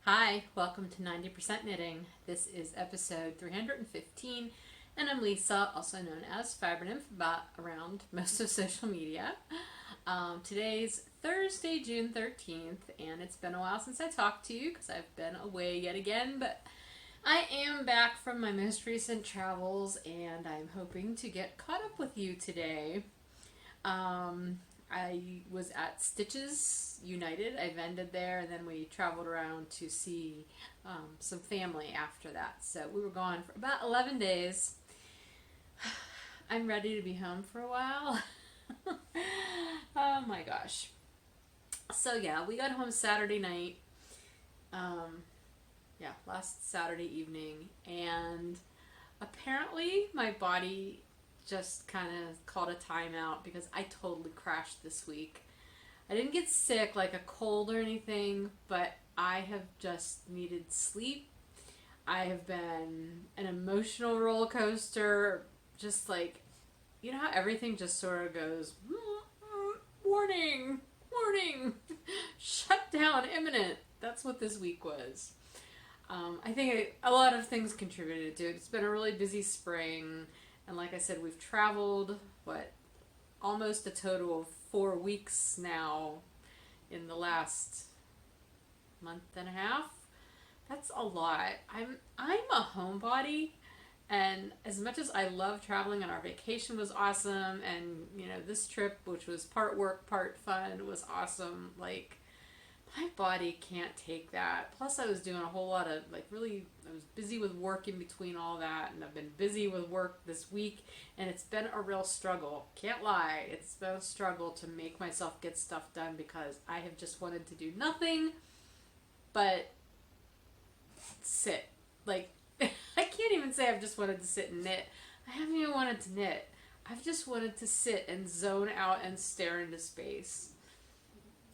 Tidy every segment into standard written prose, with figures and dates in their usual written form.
Hi, welcome to 90% Knitting. This is episode 315, and I'm Lisa, also known as Fiber Nymph, around most of social media. Today's Thursday, June 13th, and it's been a while since I talked to you because I've been away yet again, but I am back from my most recent travels, and I'm hoping to get caught up with you today. I was at Stitches United. I vended there, and then we traveled around to see some family after that. So we were gone for about 11 days. I'm ready to be home for a while. Oh my gosh. So yeah, we got home Saturday night. Last Saturday evening, and apparently my body just kind of called a timeout because I totally crashed this week. I didn't get sick like a cold or anything, but I have just needed sleep. I have been an emotional roller coaster, just like, you know how everything just sort of goes, warning, warning, shutdown imminent. That's what this week was. I think a lot of things contributed to it. It's been a really busy spring. And like I said, we've traveled, almost a total of 4 weeks now in the last month and a half. That's a lot. I'm a homebody, and as much as I love traveling, and our vacation was awesome, and this trip, which was part work, part fun, was awesome, my body can't take that. Plus I was doing a whole lot of I was busy with work in between all that, and I've been busy with work this week, and it's been a real struggle. Can't lie, it's been a struggle to make myself get stuff done because I have just wanted to do nothing but sit. I can't even say I've just wanted to sit and knit. I haven't even wanted to knit. I've just wanted to sit and zone out and stare into space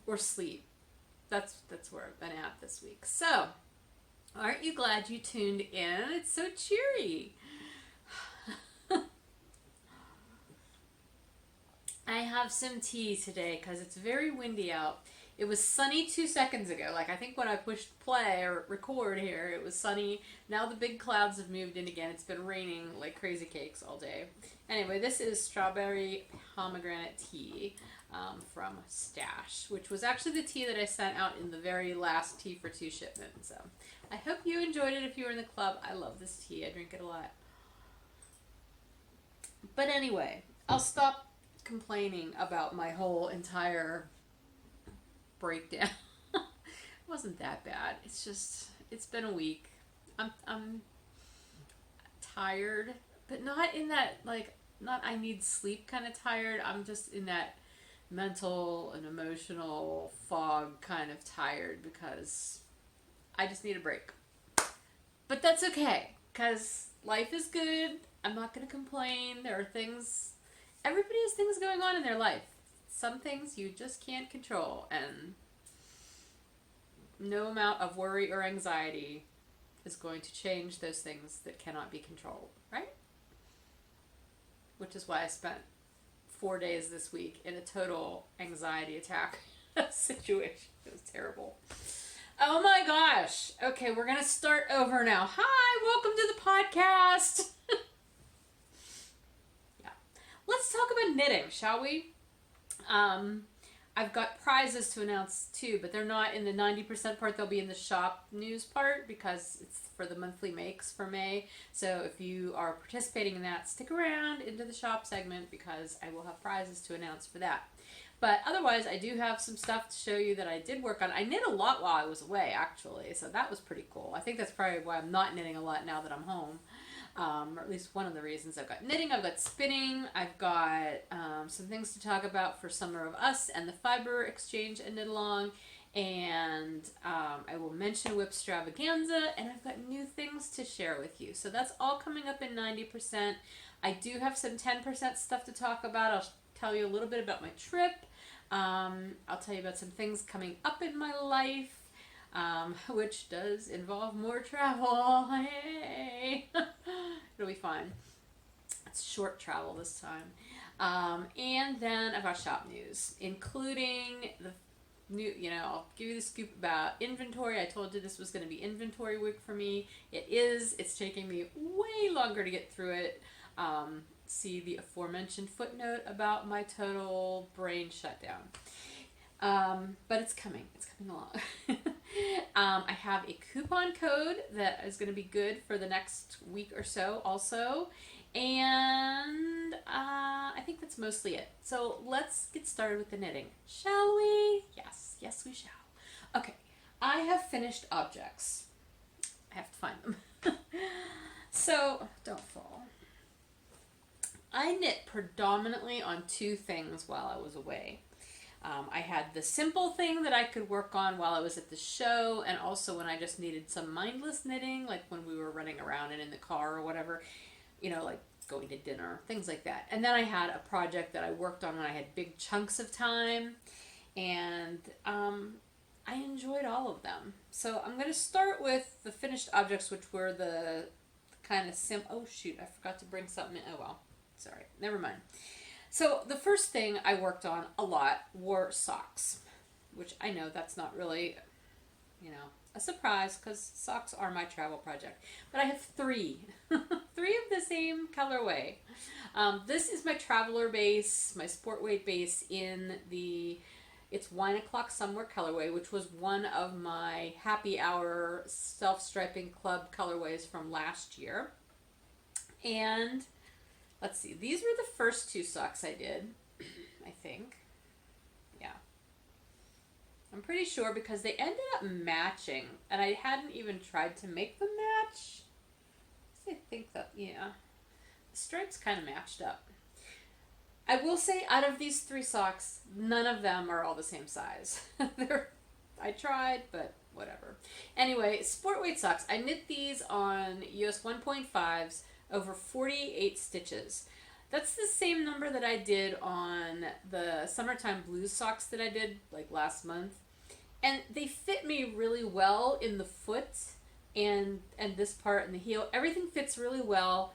or sleep. That's where I've been at this week. So, aren't you glad you tuned in? It's so cheery. I have some tea today because it's very windy out. It was sunny 2 seconds ago. I think when I pushed play or record here, it was sunny. Now the big clouds have moved in again. It's been raining like crazy cakes all day. Anyway, this is strawberry pomegranate tea. From Stash, which was actually the tea that I sent out in the very last Tea for Two shipment. So I hope you enjoyed it if you were in the club. I love this tea. I drink it a lot. But anyway, I'll stop complaining about my whole entire breakdown. It wasn't that bad. It's just, it's been a week. I'm tired, but not in that, not I need sleep kind of tired. I'm just in that mental and emotional fog kind of tired because I just need a break. But that's okay because life is good. I'm not going to complain. There are things, everybody has things going on in their life. Some things you just can't control, and no amount of worry or anxiety is going to change those things that cannot be controlled, right? Which is why I spent 4 days this week in a total anxiety attack situation. It was terrible. Oh my gosh. Okay, we're going to start over now. Hi, welcome to the podcast. Yeah. Let's talk about knitting, shall we? I've got prizes to announce too, but they're not in the 90% part. They'll be in the shop news part because it's for the monthly makes for May. So if you are participating in that, stick around into the shop segment because I will have prizes to announce for that. But otherwise, I do have some stuff to show you that I did work on. I knit a lot while I was away, actually, so that was pretty cool. I think that's probably why I'm not knitting a lot now that I'm home. Or at least one of the reasons. I've got knitting, I've got spinning, I've got some things to talk about for Summer of Us and the Fiber Exchange and Knit-along, and I will mention WIPstravaganza, and I've got new things to share with you. So that's all coming up in 90%. I do have some 10% stuff to talk about. I'll tell you a little bit about my trip. I'll tell you about some things coming up in my life. Which does involve more travel. Hey! It'll be fun. It's short travel this time. And then I've got shop news, including new, I'll give you the scoop about inventory. I told you this was going to be inventory week for me. It is. It's taking me way longer to get through it. See the aforementioned footnote about my total brain shutdown. But it's coming. It's coming along. I have a coupon code that is going to be good for the next week or so also. And I think that's mostly it. So let's get started with the knitting. Shall we? Yes. Yes, we shall. Okay. I have finished objects. I have to find them. So, don't fall. I knit predominantly on two things while I was away. I had the simple thing that I could work on while I was at the show, and also when I just needed some mindless knitting, like when we were running around and in the car or whatever, like going to dinner, things like that. And then I had a project that I worked on when I had big chunks of time, and I enjoyed all of them. So I'm going to start with the finished objects, which were the kind of oh shoot, I forgot to bring something in. Oh well, sorry, never mind. So the first thing I worked on a lot were socks, which I know that's not really, a surprise because socks are my travel project. But I have three, three of the same colorway. This is my Traveler base, my sport weight base in it's Wine O'Clock Somewhere colorway, which was one of my happy hour self-striping club colorways from last year. And let's see, these were the first two socks I did, I think. Yeah. I'm pretty sure because they ended up matching, and I hadn't even tried to make them match. I think that, yeah, the stripes kind of matched up. I will say, out of these three socks, none of them are all the same size. I tried, but whatever. Anyway, sport weight socks. I knit these on US 1.5s. Over 48 stitches. That's the same number that I did on the Summertime Blues socks that I did like last month. And they fit me really well in the foot and this part in the heel. Everything fits really well,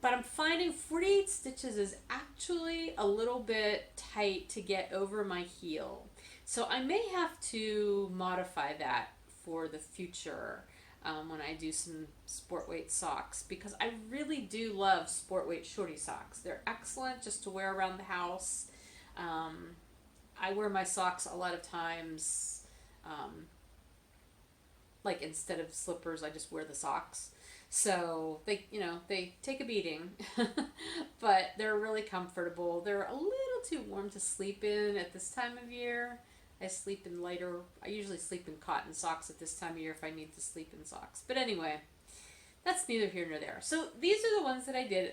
but I'm finding 48 stitches is actually a little bit tight to get over my heel. So I may have to modify that for the future. When I do some sport weight socks, because I really do love sport weight shorty socks. They're excellent just to wear around the house. I wear my socks a lot of times, like instead of slippers, I just wear the socks. So they take a beating, but they're really comfortable. They're a little too warm to sleep in at this time of year. I usually sleep in cotton socks at this time of year if I need to sleep in socks. But anyway, that's neither here nor there. So these are the ones that I did.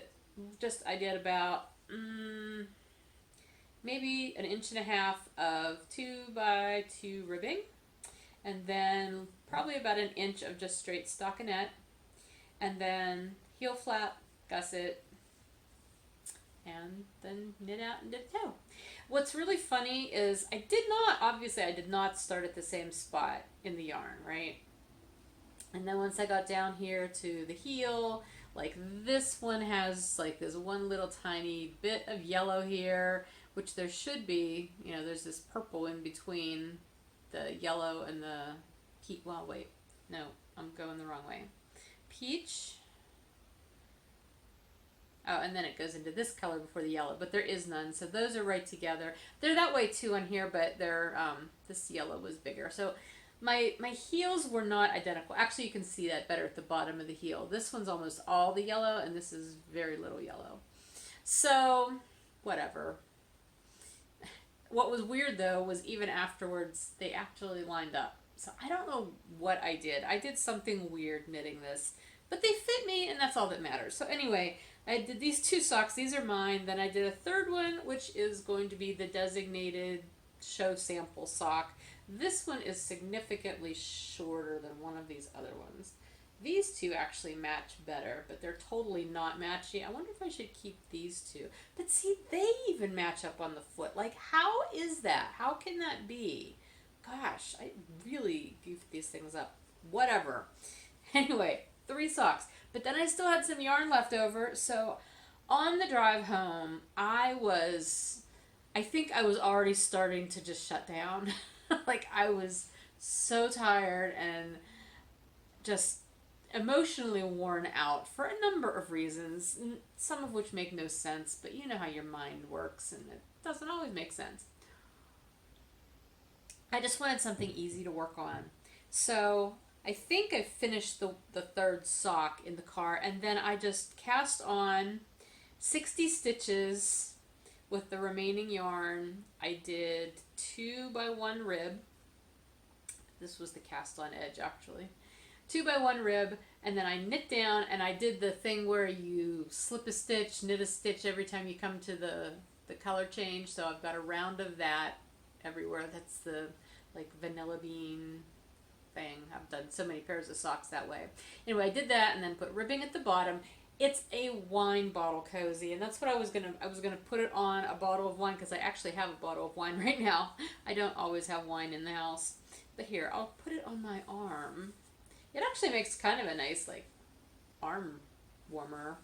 I did about maybe 1.5 inches of 2x2 ribbing. And then probably about 1 inch of just straight stockinette. And then heel flap, gusset, and then knit out and knit toe. What's really funny is I did not start at the same spot in the yarn, right? And then once I got down here to the heel, like this one has like this one little tiny bit of yellow here, which there should be, there's this purple in between the yellow and the peach. Well, wait, no, I'm going the wrong way. Peach. Oh, and then it goes into this color before the yellow, but there is none, so those are right together. They're that way too on here, but they're this yellow was bigger. So my heels were not identical. Actually, you can see that better at the bottom of the heel. This one's almost all the yellow, and this is very little yellow. So, whatever. What was weird though was even afterwards, they actually lined up. So I don't know what I did. I did something weird knitting this, but they fit me, and that's all that matters. So anyway, I did these two socks. These are mine. Then I did a third one, which is going to be the designated show sample sock. This one is significantly shorter than one of these other ones. These two actually match better, but they're totally not matchy. I wonder if I should keep these two. But see, they even match up on the foot. Like, how is that? How can that be? Gosh, I really goofed these things up. Whatever. Anyway, 3 socks. But then I still had some yarn left over, so on the drive home, I think I was already starting to just shut down. Like I was so tired and just emotionally worn out for a number of reasons, some of which make no sense, but you know how your mind works and it doesn't always make sense. I just wanted something easy to work on. So I think I finished the third sock in the car, and then I just cast on 60 stitches with the remaining yarn. I did 2x1 rib. This was the cast on edge actually. 2x1 rib, and then I knit down, and I did the thing where you slip a stitch, knit a stitch every time you come to the color change. So I've got a round of that everywhere. That's the like vanilla bean thing. I've done so many pairs of socks that way. Anyway, I did that and then put ribbing at the bottom. It's a wine bottle cozy, and that's what I was gonna put it on a bottle of wine, because I actually have a bottle of wine right now. I don't always have wine in the house, but here, I'll put it on my arm. It actually makes kind of a nice like arm warmer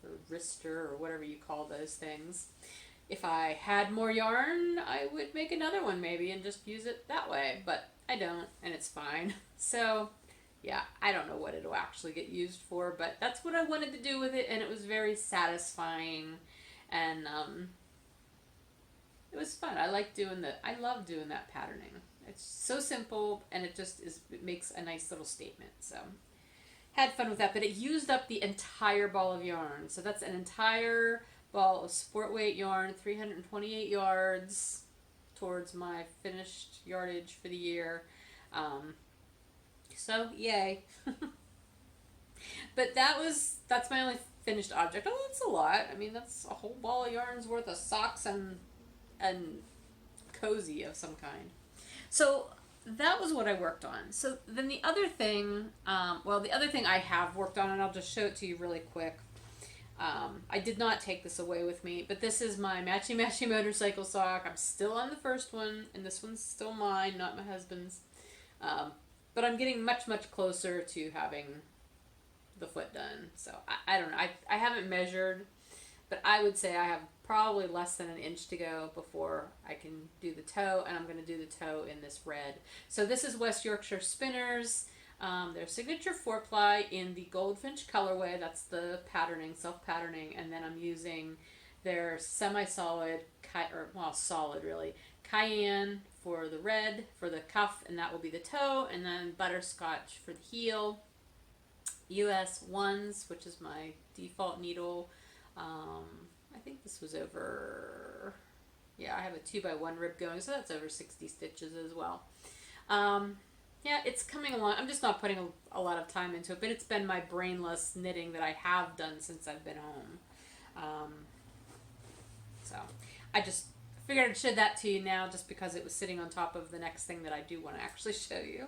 or wrister or whatever you call those things. If I had more yarn, I would make another one maybe and just use it that way, but I don't, and it's fine. So yeah, I don't know what it'll actually get used for, but that's what I wanted to do with it, and it was very satisfying, and it was fun. I love doing that patterning. It's so simple, and it makes a nice little statement. So had fun with that, but it used up the entire ball of yarn. So that's an entire ball of sport weight yarn, 328 yards towards my finished yardage for the year. So yay. But that's my only finished object. Oh, that's a lot. I mean, that's a whole ball of yarn's worth of socks and cozy of some kind. So that was what I worked on. So then the other thing, the other thing I have worked on, and I'll just show it to you really quick. I did not take this away with me, but this is my Matchy Motorcycle Sock. I'm still on the first one, and this one's still mine, not my husband's. But I'm getting much, much closer to having the foot done. So I don't know. I haven't measured, but I would say I have probably less than an inch to go before I can do the toe, and I'm going to do the toe in this red. So this is West Yorkshire Spinners, their signature 4-ply in the Goldfinch colorway. That's the patterning, self-patterning, and then I'm using their semi-solid, solid really, Cayenne for the red, for the cuff, and that will be the toe, and then Butterscotch for the heel. US 1s, which is my default needle. I think this was over, I have a 2x1 rib going, so that's over 60 stitches as well. Yeah, it's coming along. I'm just not putting a lot of time into it, but it's been my brainless knitting that I have done since I've been home. So I just figured I'd show that to you now just because it was sitting on top of the next thing that I do want to actually show you.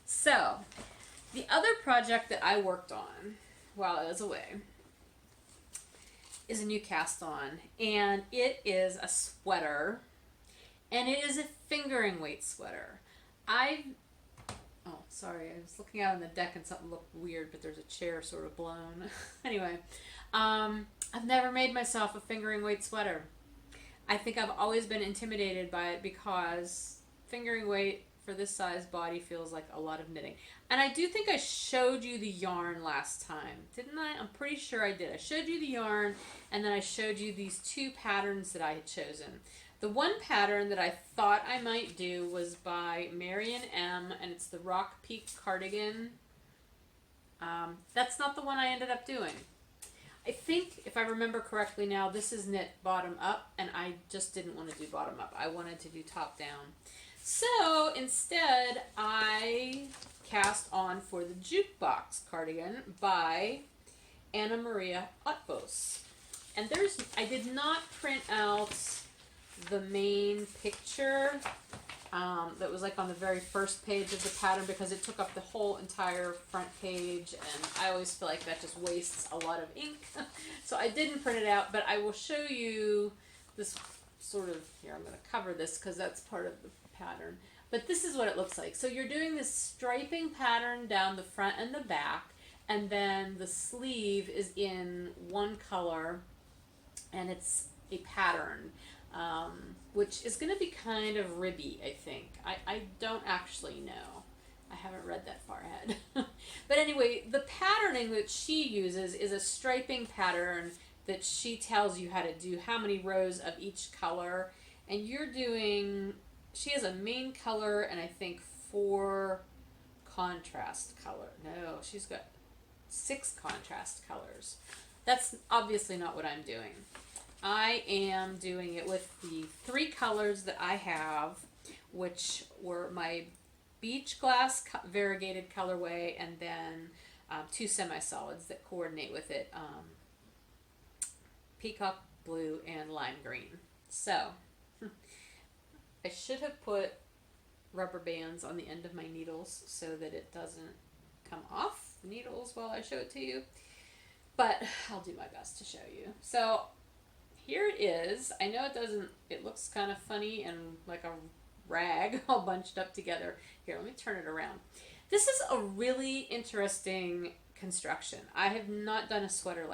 So the other project that I worked on while I was away is a new cast on, and it is a sweater, and it is a fingering weight sweater. Sorry, I was looking out on the deck and something looked weird, but there's a chair sort of blown. Anyway, I've never made myself a fingering weight sweater. I think I've always been intimidated by it because fingering weight for this size body feels like a lot of knitting. And I do think I showed you the yarn last time, didn't I? I'm pretty sure I did. I showed you the yarn, and then I showed you these two patterns that I had chosen. The one pattern that I thought I might do was by Marion M, and it's the Rock Peak cardigan. That's not the one I ended up doing. I think, if I remember correctly now, this is knit bottom up, and I just didn't want to do bottom up. I wanted to do top down. So instead, I cast on for the Jukebox cardigan by Annamária Ötvös. And I did not print out the main picture that was like on the very first page of the pattern because it took up the whole entire front page, and I always feel like that just wastes a lot of ink. So I didn't print it out, but I will show you this sort of, here I'm going to cover this because that's part of the pattern. But this is what it looks like. So you're doing this striping pattern down the front and the back, and then the sleeve is in one color, and it's a pattern. which is going to be kind of ribby, I think. I don't actually know. I haven't read that far ahead. But anyway, the patterning that she uses is a striping pattern that she tells you how to do, how many rows of each color. And you're doing, she has a main color and I think 4 contrast color. No, she's got 6 contrast colors. That's obviously not what I'm doing. I am doing it with the 3 colors that I have, which were my beach glass variegated colorway and then 2 semi-solids that coordinate with it, Peacock blue and lime green. So I should have put rubber bands on the end of my needles so that it doesn't come off the needles while I show it to you, but I'll do my best to show you. So here it is. I know it looks kind of funny and like a rag all bunched up together. Here, let me turn it around. This is a really interesting construction. I have not done a sweater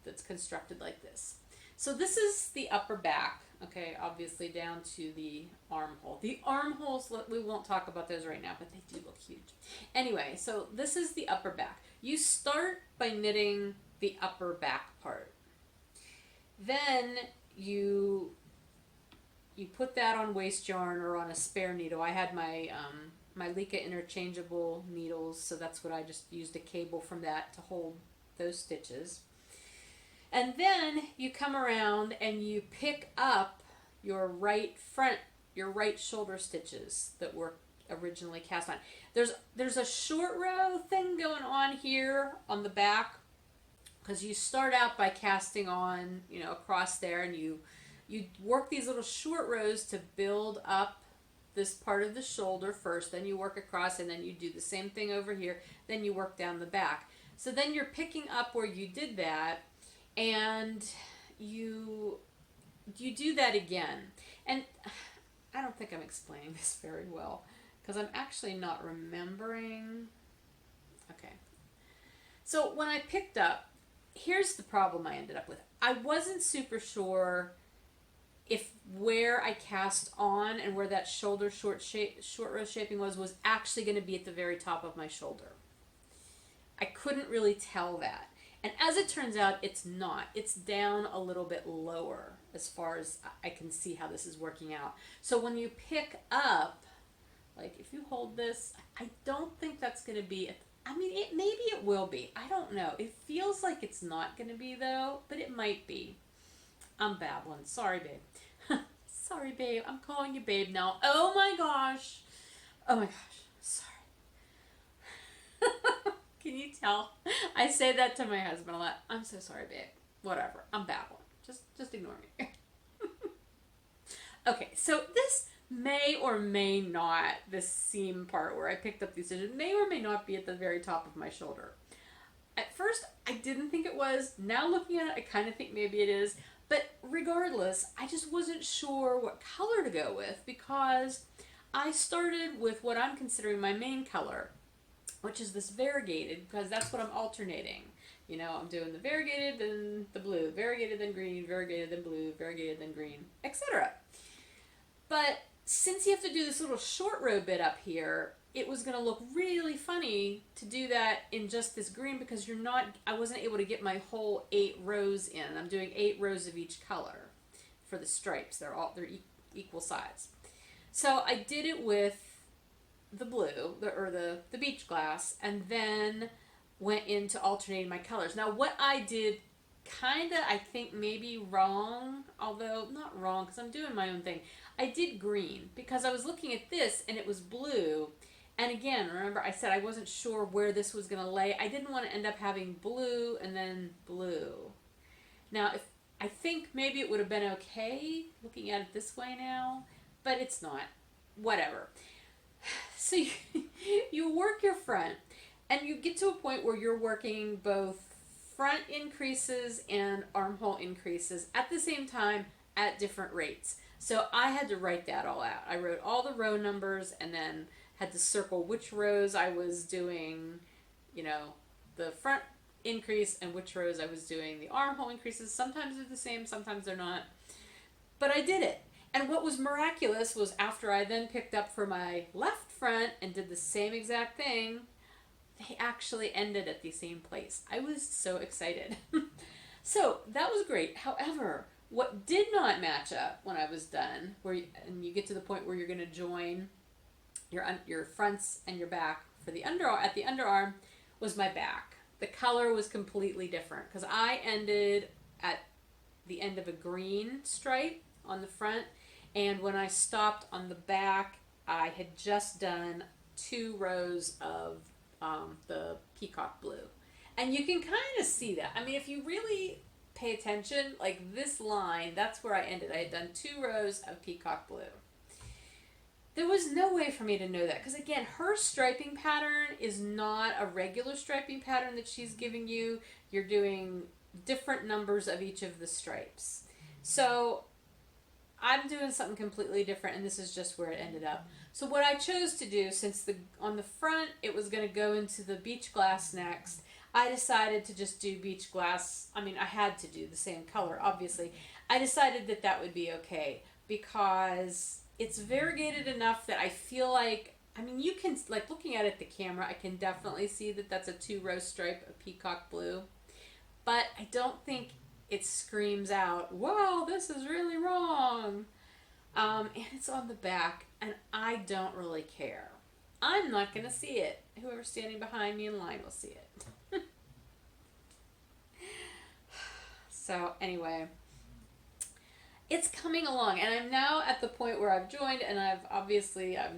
that's constructed like this. So this is the upper back, okay, obviously down to the armhole. The armholes, we won't talk about those right now, but they do look huge. Anyway, so this is the upper back. You start by knitting the upper back part. Then you put that on waste yarn or on a spare needle. I had my my Leica interchangeable needles, so that's what I just used, a cable from that to hold those stitches. And then you come around and you pick up your right shoulder stitches that were originally cast on. There's a short row thing going on here on the back, because you start out by casting on, across there, and you work these little short rows to build up this part of the shoulder first, then you work across, and then you do the same thing over here, then you work down the back. So then you're picking up where you did that, and you do that again. And I don't think I'm explaining this very well, because I'm actually not remembering. Okay. So when I picked up, here's the problem I ended up with. I wasn't super sure if where I cast on and where that shoulder short row shaping was actually going to be at the very top of my shoulder. I couldn't really tell that. And as it turns out, it's not. It's down a little bit lower as far as I can see how this is working out. So when you pick up, like if you hold this, I don't think that's going to be, maybe it will be. I don't know. It feels like it's not going to be though, but it might be. I'm babbling. Sorry, babe. Sorry, babe. I'm calling you babe now. Oh my gosh. Oh my gosh. Sorry. Can you tell? I say that to my husband a lot. I'm so sorry, babe. Whatever. I'm babbling. Just ignore me. Okay, so this may or may not, this seam part where I picked up these stitches, may or may not be at the very top of my shoulder. At first, I didn't think it was. Now looking at it, I kind of think maybe it is. But regardless, I just wasn't sure what color to go with, because I started with what I'm considering my main color, which is this variegated, because that's what I'm alternating. I'm doing the variegated, then the blue, variegated, then green, variegated, then blue, variegated, then green, etc. But since you have to do this little short row bit up here, it was going to look really funny to do that in just this green, because I wasn't able to get my whole 8 rows in. I'm doing 8 rows of each color for the stripes. They're equal size. So I did it with the blue, the beach glass, and then went into alternating my colors. Now what I did I think maybe wrong, although not wrong because I'm doing my own thing. I did green because I was looking at this and it was blue. And again, remember I said I wasn't sure where this was going to lay. I didn't want to end up having blue and then blue. Now, I think maybe it would have been okay looking at it this way now, but it's not. Whatever. So you work your front, and you get to a point where you're working both front increases and armhole increases at the same time at different rates. So I had to write that all out. I wrote all the row numbers and then had to circle which rows I was doing, the front increase, and which rows I was doing the armhole increases. Sometimes they're the same, sometimes they're not. But I did it. And what was miraculous was after I then picked up for my left front and did the same exact thing, they actually ended at the same place. I was so excited. So that was great. However, what did not match up when I was done, and you get to the point where you're going to join your fronts and your back for the at the underarm, was my back. The color was completely different because I ended at the end of a green stripe on the front, and when I stopped on the back, I had just done 2 rows of the Peacock blue. And you can kind of see that. I mean, if you really pay attention, like this line, that's where I ended. I had done 2 rows of Peacock blue. There was no way for me to know that because, again, her striping pattern is not a regular striping pattern that she's giving you. You're doing different numbers of each of the stripes. So I'm doing something completely different, and this is just where it ended up. So what I chose to do, since on the front it was going to go into the beach glass next, I decided to just do beach glass. I mean, I had to do the same color, obviously. I decided that that would be okay because it's variegated enough that I feel like, I mean, you can, like looking at it at the camera, I can definitely see that that's a 2-row stripe of Peacock blue. But I don't think it screams out, "Whoa, this is really wrong." And it's on the back, and I don't really care. I'm not going to see it. Whoever's standing behind me in line will see it. So anyway, it's coming along, and I'm now at the point where I've joined, and I've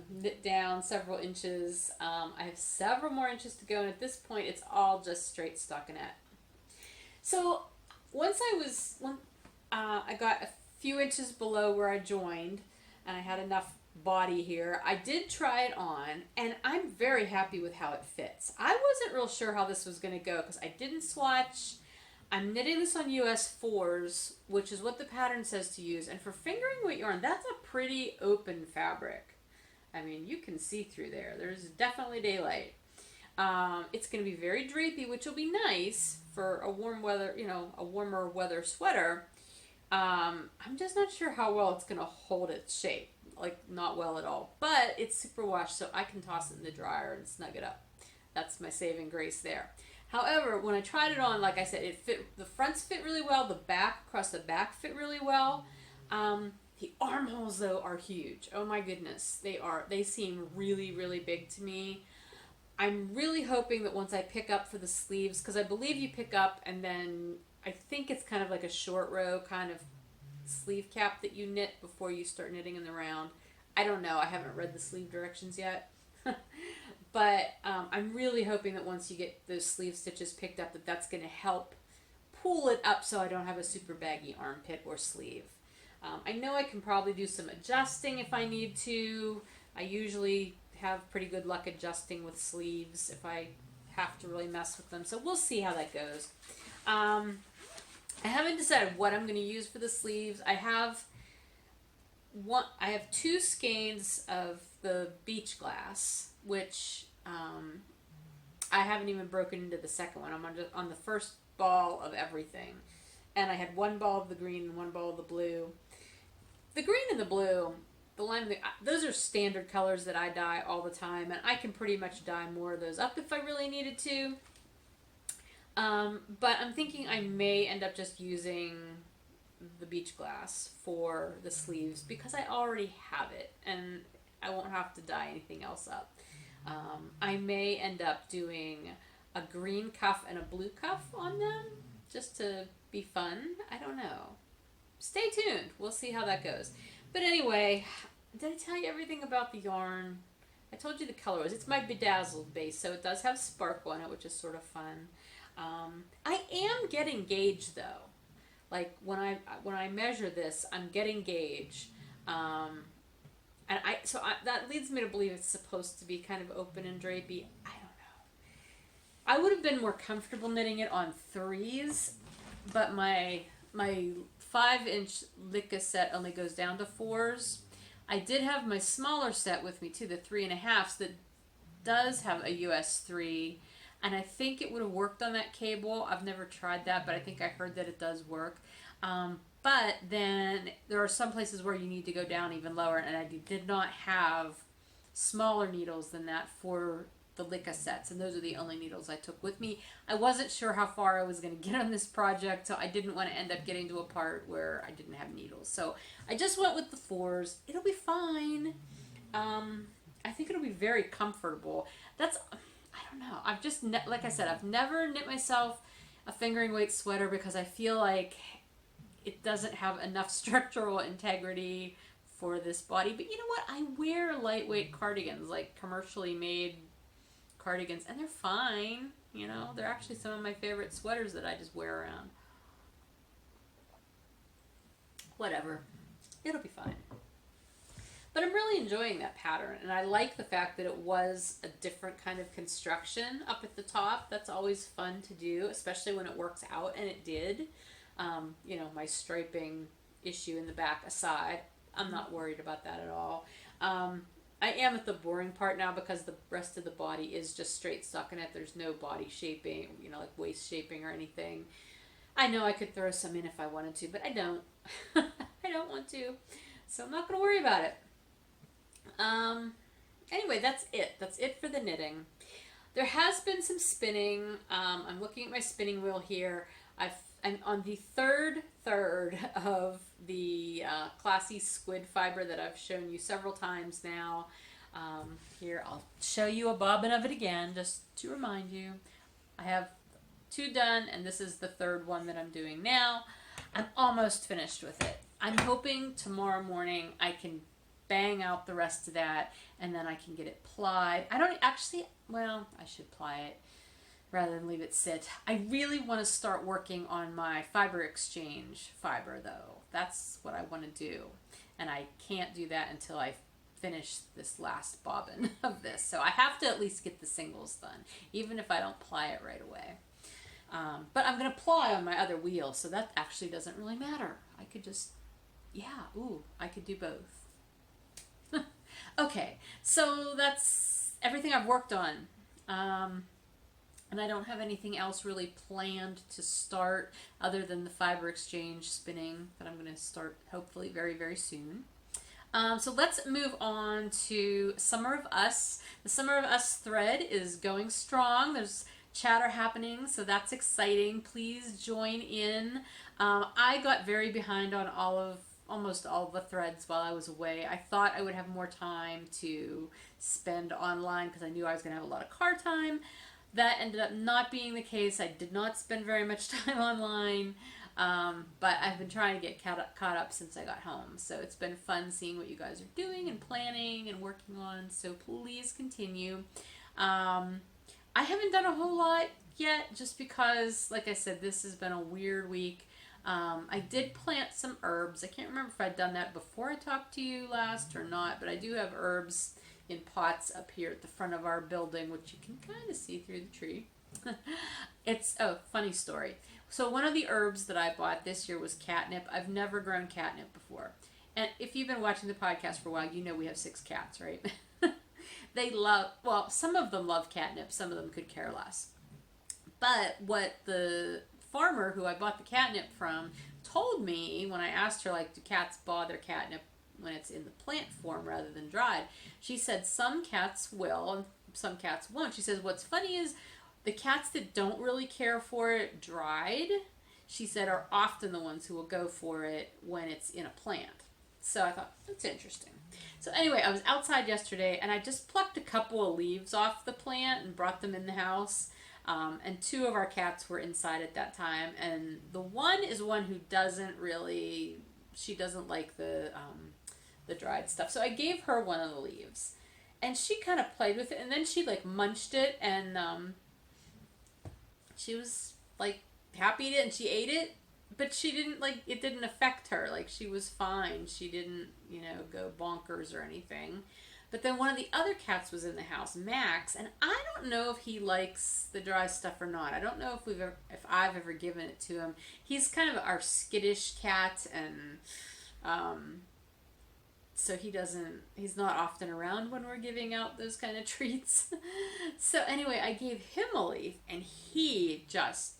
knit down several inches. I have several more inches to go, and at this point, it's all just straight stockinette. So once I got a few inches below where I joined, and I had enough body here, I did try it on, and I'm very happy with how it fits. I wasn't real sure how this was going to go because I didn't swatch. I'm knitting this on US 4s, which is what the pattern says to use, and for fingering weight yarn, that's a pretty open fabric. I mean, you can see through there. There's definitely daylight. It's going to be very drapey, which will be nice for a warmer weather sweater. I'm just not sure how well it's going to hold its shape. Like, not well at all. But it's super washed, so I can toss it in the dryer and snug it up. That's my saving grace there. However, when I tried it on, like I said, it fit. The fronts fit really well. The back, across the back, fit really well. The armholes, though, are huge. Oh my goodness, they seem really, really big to me. I'm really hoping that once I pick up for the sleeves, because I believe you pick up and then I think it's kind of like a short row kind of sleeve cap that you knit before you start knitting in the round. I don't know. I haven't read the sleeve directions yet. But I'm really hoping that once you get those sleeve stitches picked up, that's going to help pull it up so I don't have a super baggy armpit or sleeve. I know I can probably do some adjusting if I need to. I usually have pretty good luck adjusting with sleeves if I have to really mess with them. So we'll see how that goes. I haven't decided what I'm going to use for the sleeves. I have 2 skeins of the beach glass, which I haven't even broken into the second one. I'm on the first ball of everything. And I had 1 ball of the green and 1 ball of the blue. The green and the blue, the lime, those are standard colors that I dye all the time, and I can pretty much dye more of those up if I really needed to. But I'm thinking I may end up just using the beach glass for the sleeves because I already have it, and I won't have to dye anything else up. I may end up doing a green cuff and a blue cuff on them just to be fun. I don't know. Stay tuned. We'll see how that goes. But anyway, did I tell you everything about the yarn? I told you the colorways. It's my Bedazzled base, so it does have sparkle in it, which is sort of fun. I am getting gauge though. Like when I measure this, I'm getting gauge. That leads me to believe it's supposed to be kind of open and drapey. I don't know. I would have been more comfortable knitting it on 3s, but my 5-inch Licka set only goes down to 4s. I did have my smaller set with me too, the 3.5s, that does have a US 3, and I think it would have worked on that cable. I've never tried that, but I think I heard that it does work. But then there are some places where you need to go down even lower, and I did not have smaller needles than that for the Licca sets, and those are the only needles I took with me. I wasn't sure how far I was going to get on this project, so I didn't want to end up getting to a part where I didn't have needles. So I just went with the 4s. It'll be fine. I think it'll be very comfortable. I don't know. I've just, like I said, I've never knit myself a fingering weight sweater because I feel like it doesn't have enough structural integrity for this body. But you know what? I wear lightweight cardigans, like commercially made cardigans, and they're fine. You know, they're actually some of my favorite sweaters that I just wear around. Whatever. It'll be fine. But I'm really enjoying that pattern, and I like the fact that it was a different kind of construction up at the top. That's always fun to do, especially when it works out, and it did. You know, my striping issue in the back aside, I'm not worried about that at all. I am at the boring part now because the rest of the body is just straight stockinette. There's no body shaping, you know, like waist shaping or anything. I know I could throw some in if I wanted to, but I don't. I don't want to. So I'm not going to worry about it. Anyway, that's it. That's it for the knitting. There has been some spinning. I'm looking at my spinning wheel here. I'm on the third of the Classy Squid Fiber that I've shown you several times now. Here, I'll show you a bobbin of it again, just to remind you. I have 2 done, and this is the 3rd one that I'm doing now. I'm almost finished with it. I'm hoping tomorrow morning I can bang out the rest of that, and then I can get it plied. I don't actually, well, I should ply it rather than leave it sit. I really want to start working on my fiber exchange fiber, though. That's what I want to do, and I can't do that until I finish this last bobbin of this. So I have to at least get the singles done, even if I don't ply it right away. But I'm going to ply on my other wheel, so that actually doesn't really matter. I could just, I could do both. Okay, so that's everything I've worked on. And I don't have anything else really planned to start other than the fiber exchange spinning that I'm going to start hopefully very, very soon. So let's move on to Summer of Us. The Summer of Us thread is going strong. There's chatter happening, so that's exciting. Please join in. I got very behind on almost all of the threads while I was away. I thought I would have more time to spend online because I knew I was going to have a lot of car time. That ended up not being the case. I did not spend very much time online, but I've been trying to get caught up since I got home. So it's been fun seeing what you guys are doing and planning and working on, so please continue. I haven't done a whole lot yet just because, like I said, this has been a weird week. I did plant some herbs. I can't remember if I'd done that before I talked to you last or not, but I do have herbs in pots up here at the front of our building, which you can kind of see through the tree. Funny story. So one of the herbs that I bought this year was catnip. I've never grown catnip before. And if you've been watching the podcast for a while, you know we have 6 cats, right? Some of them love catnip, some of them could care less. But what the farmer who I bought the catnip from told me when I asked her, like, do cats bother catnip when it's in the plant form rather than dried? She said some cats will and some cats won't. She says what's funny is the cats that don't really care for it dried, she said, are often the ones who will go for it when it's in a plant. So I thought, that's interesting. So anyway, I was outside yesterday and I just plucked a couple of leaves off the plant and brought them in the house. And 2 of our cats were inside at that time. And the one is one who she doesn't like the dried stuff. So I gave her one of the leaves. And she kind of played with it. And then she like munched it. And she was like happy and she ate it. But she didn't it didn't affect her. Like she was fine. She didn't, go bonkers or anything. But then one of the other cats was in the house, Max, and I don't know if he likes the dry stuff or not. I don't know if I've ever given it to him. He's kind of our skittish cat, and so he's not often around when we're giving out those kind of treats. So anyway, I gave him a leaf, and he just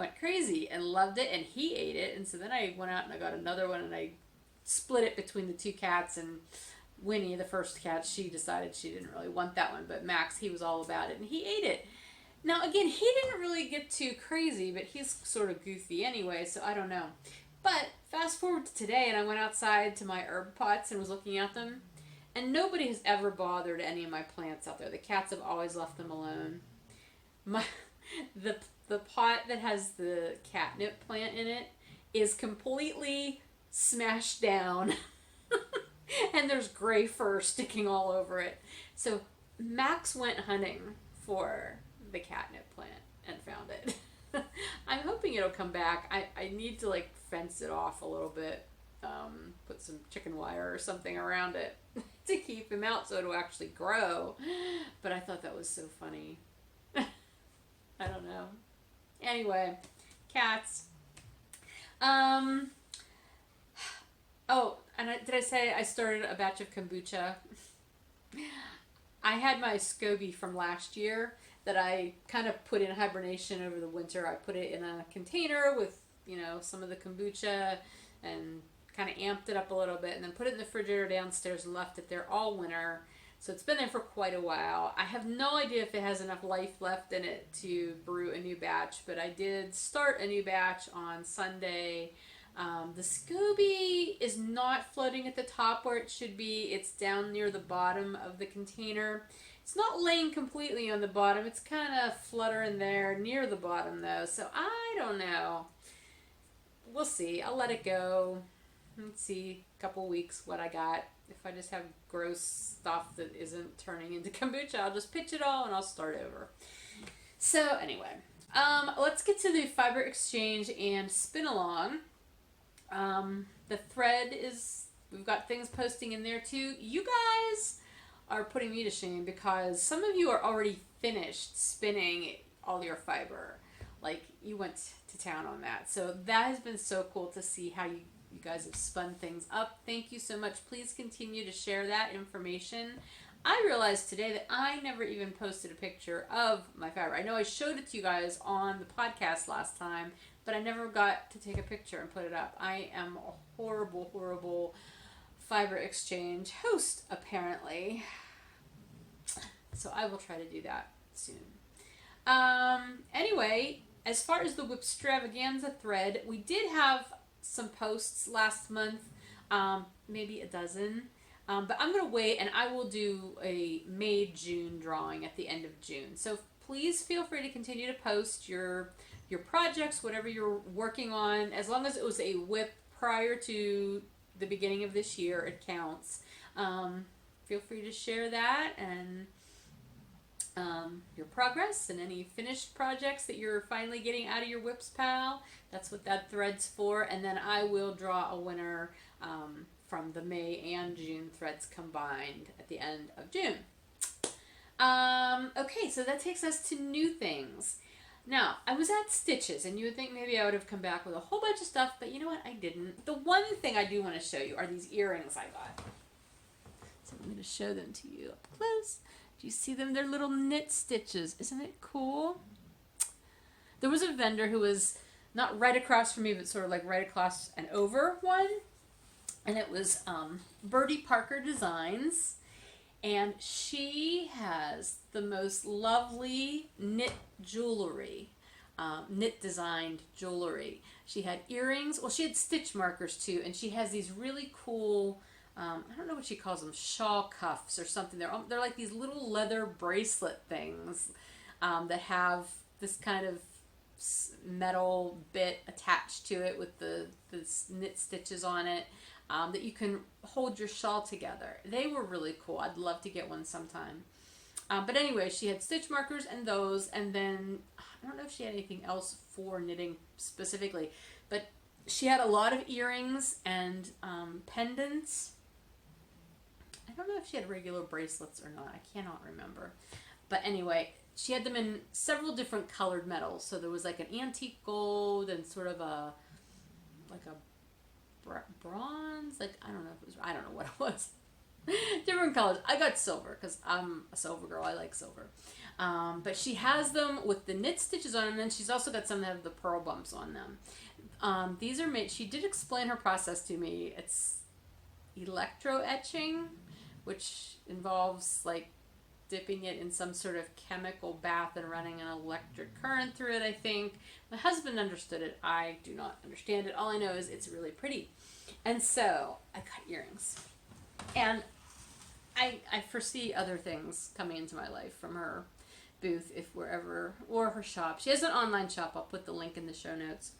went crazy and loved it, and he ate it. And so then I went out and I got another one, and I split it between the two cats. And Winnie, the first cat, she decided she didn't really want that one, but Max, he was all about it, and he ate it. Now, again, he didn't really get too crazy, but he's sort of goofy anyway, so I don't know. But fast forward to today, and I went outside to my herb pots and was looking at them, and nobody has ever bothered any of my plants out there. The cats have always left them alone. The pot that has the catnip plant in it is completely smashed down, and there's gray fur sticking all over it. So Max went hunting for the catnip plant and found it. I'm hoping it'll come back. I need to like fence it off a little bit, put some chicken wire or something around it to keep him out so it'll actually grow. But I thought that was so funny. I don't know. Anyway, cats. Oh, and did I say I started a batch of kombucha? I had my SCOBY from last year that I kind of put in hibernation over the winter. I put it in a container with, some of the kombucha and kind of amped it up a little bit, and then put it in the refrigerator downstairs and left it there all winter. So it's been there for quite a while. I have no idea if it has enough life left in it to brew a new batch, but I did start a new batch on Sunday. The SCOBY is not floating at the top where it should be. It's down near the bottom of the container. It's not laying completely on the bottom. It's kind of fluttering there near the bottom though. So I don't know. We'll see. I'll let it go. Let's see a couple weeks what I got. If I just have gross stuff that isn't turning into kombucha, I'll just pitch it all and I'll start over. So anyway, let's get to the Fiber Exchange and Spinalong. The thread is, we've got things posting in there too. You guys are putting me to shame because some of you are already finished spinning all your fiber. Like, you went to town on that. So that has been so cool to see how you guys have spun things up. Thank you so much. Please continue to share that information. I realized today that I never even posted a picture of my fiber. I know I showed it to you guys on the podcast last time, but I never got to take a picture and put it up. I am a horrible, horrible Fiber Exchange host, apparently. So I will try to do that soon. Anyway, as far as the WIPstravaganza thread, we did have some posts last month, maybe a dozen. But I'm going to wait, and I will do a May-June drawing at the end of June. So please feel free to continue to post your projects, whatever you're working on. As long as it was a WIP prior to the beginning of this year, it counts. Feel free to share that and your progress and any finished projects that you're finally getting out of your WIPs pal. That's what that thread's for. And then I will draw a winner from the May and June threads combined at the end of June. Okay, so that takes us to new things. Now, I was at Stitches, and you would think maybe I would have come back with a whole bunch of stuff, but you know what? I didn't. The one thing I do want to show you are these earrings I got. So I'm going to show them to you up close. Do you see them? They're little knit stitches. Isn't it cool? There was a vendor who was not right across from me, but sort of like right across and over one. And it was Birdie Parker Designs. And she has the most lovely knit jewelry, knit designed jewelry. She had earrings. Well, she had stitch markers too. And she has these really cool, I don't know what she calls them, shawl cuffs or something. They're like these little leather bracelet things that have this kind of metal bit attached to it with the knit stitches on it. That you can hold your shawl together. They were really cool. I'd love to get one sometime. But anyway, she had stitch markers and those, and then I don't know if she had anything else for knitting specifically, but she had a lot of earrings and pendants. I don't know if she had regular bracelets or not. I cannot remember. But anyway, she had them in several different colored metals. So there was like an antique gold and sort of a bronze, like I don't know what it was. Different colors. I got silver because I'm a silver girl. I like silver. But she has them with the knit stitches on them, and then she's also got some that have the purl bumps on them. These are made, she did explain her process to me. It's electro etching, which involves like dipping it in some sort of chemical bath and running an electric current through it, I think. My husband understood it. I do not understand it. All I know is it's really pretty. And so I got earrings. And I foresee other things coming into my life from her booth, if we're ever, or her shop. She has an online shop. I'll put the link in the show notes.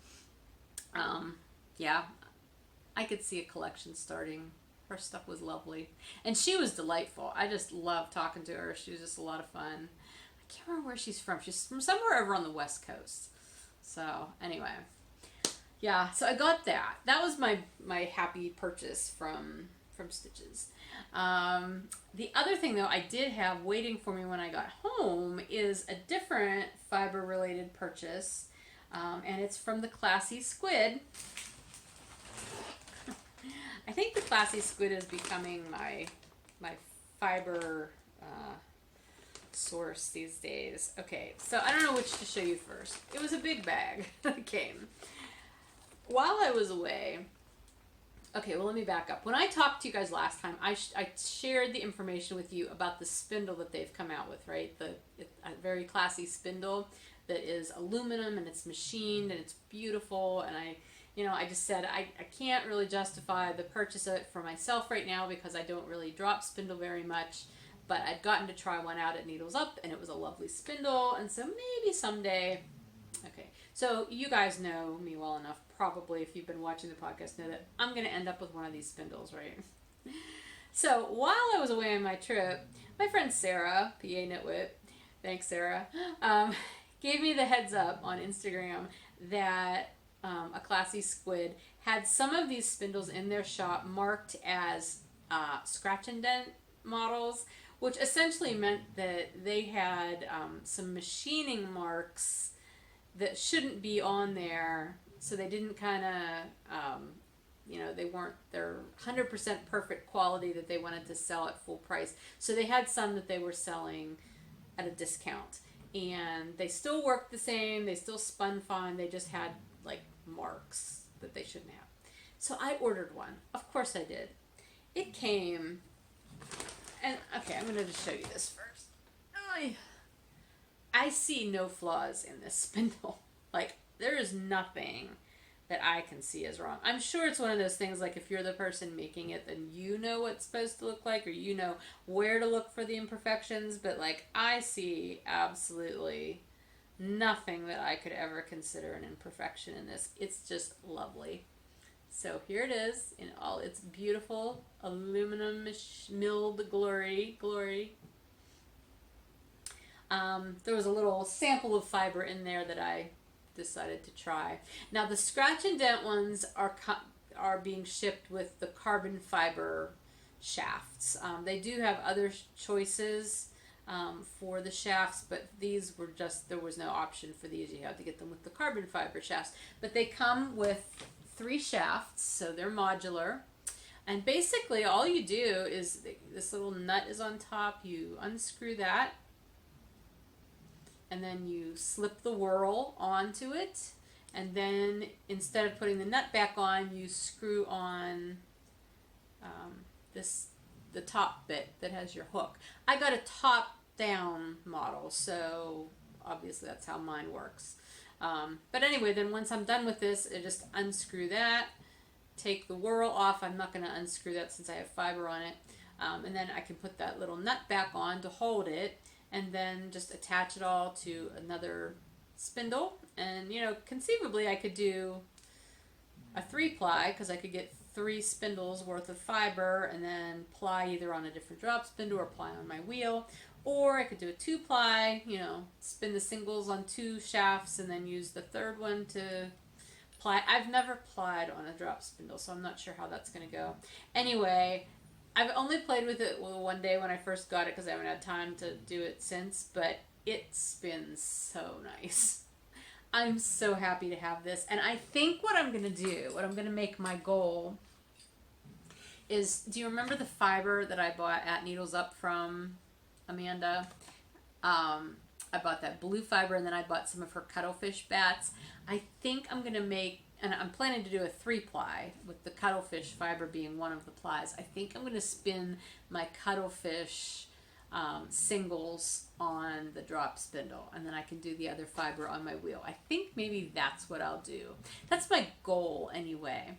Yeah, I could see a collection starting. Her stuff was lovely. And she was delightful. I just loved talking to her. She was just a lot of fun. I can't remember where she's from. She's from somewhere over on the West Coast. So, anyway. Yeah, so I got that. That was my happy purchase from Stitches. The other thing, though, I did have waiting for me when I got home is a different fiber-related purchase. And it's from the Classy Squid. I think the Classy Squid is becoming my fiber source these days. Okay, so I don't know which to show you first. It was a big bag that came. While I was away, okay, well, let me back up. When I talked to you guys last time, I shared the information with you about the spindle that they've come out with, right? A very classy spindle that is aluminum and it's machined and it's beautiful, and I just said I can't really justify the purchase of it for myself right now because I don't really drop spindle very much, but I'd gotten to try one out at Needles Up and it was a lovely spindle, and so maybe someday. Okay, so you guys know me well enough, probably, if you've been watching the podcast, know that I'm going to end up with one of these spindles, right? So while I was away on my trip, my friend Sarah, PA Knitwit, thanks Sarah, gave me the heads up on Instagram that a Classy Squid had some of these spindles in their shop marked as scratch and dent models, which essentially meant that they had some machining marks that shouldn't be on there, so they didn't kind of, they weren't their 100% perfect quality that they wanted to sell at full price. So they had some that they were selling at a discount, and they still worked the same, they still spun fine, they just had like marks that they shouldn't have. So I ordered one. Of course I did. It came, and okay, I'm going to just show you this first. I see no flaws in this spindle. Like, there is nothing that I can see as wrong. I'm sure it's one of those things, like if you're the person making it, then you know what it's supposed to look like, or you know where to look for the imperfections, but like I see absolutely nothing that I could ever consider an imperfection in this. It's just lovely. So here it is in all its beautiful aluminum milled glory. There was a little sample of fiber in there that I decided to try. Now the scratch and dent ones are being shipped with the carbon fiber shafts. They do have other choices for the shafts, but these were just, there was no option for these. You have to get them with the carbon fiber shafts. But they come with 3 shafts, so they're modular. And basically all you do is, this little nut is on top, you unscrew that, and then you slip the whirl onto it, and then instead of putting the nut back on, you screw on the top bit that has your hook. I got a top down model, so obviously that's how mine works. But anyway, then once I'm done with this, I just unscrew that, take the whirl off. I'm not going to unscrew that since I have fiber on it. And then I can put that little nut back on to hold it, and then just attach it all to another spindle. And, conceivably I could do a 3-ply, because I could get 3 spindles worth of fiber and then ply either on a different drop spindle or ply on my wheel. Or I could do a 2-ply, spin the singles on 2 shafts and then use the third one to ply. I've never plied on a drop spindle, so I'm not sure how that's going to go. Anyway, I've only played with it one day when I first got it because I haven't had time to do it since, but it spins so nice. I'm so happy to have this. And I think what I'm going to do, what I'm going to make my goal is, do you remember the fiber that I bought at Needles Up from Amanda? I bought that blue fiber, and then I bought some of her cuttlefish bats. I think I'm going to make, and I'm planning to do a 3-ply with the cuttlefish fiber being one of the plies. I think I'm going to spin my cuttlefish singles on the drop spindle, and then I can do the other fiber on my wheel. I think maybe that's what I'll do. That's my goal anyway.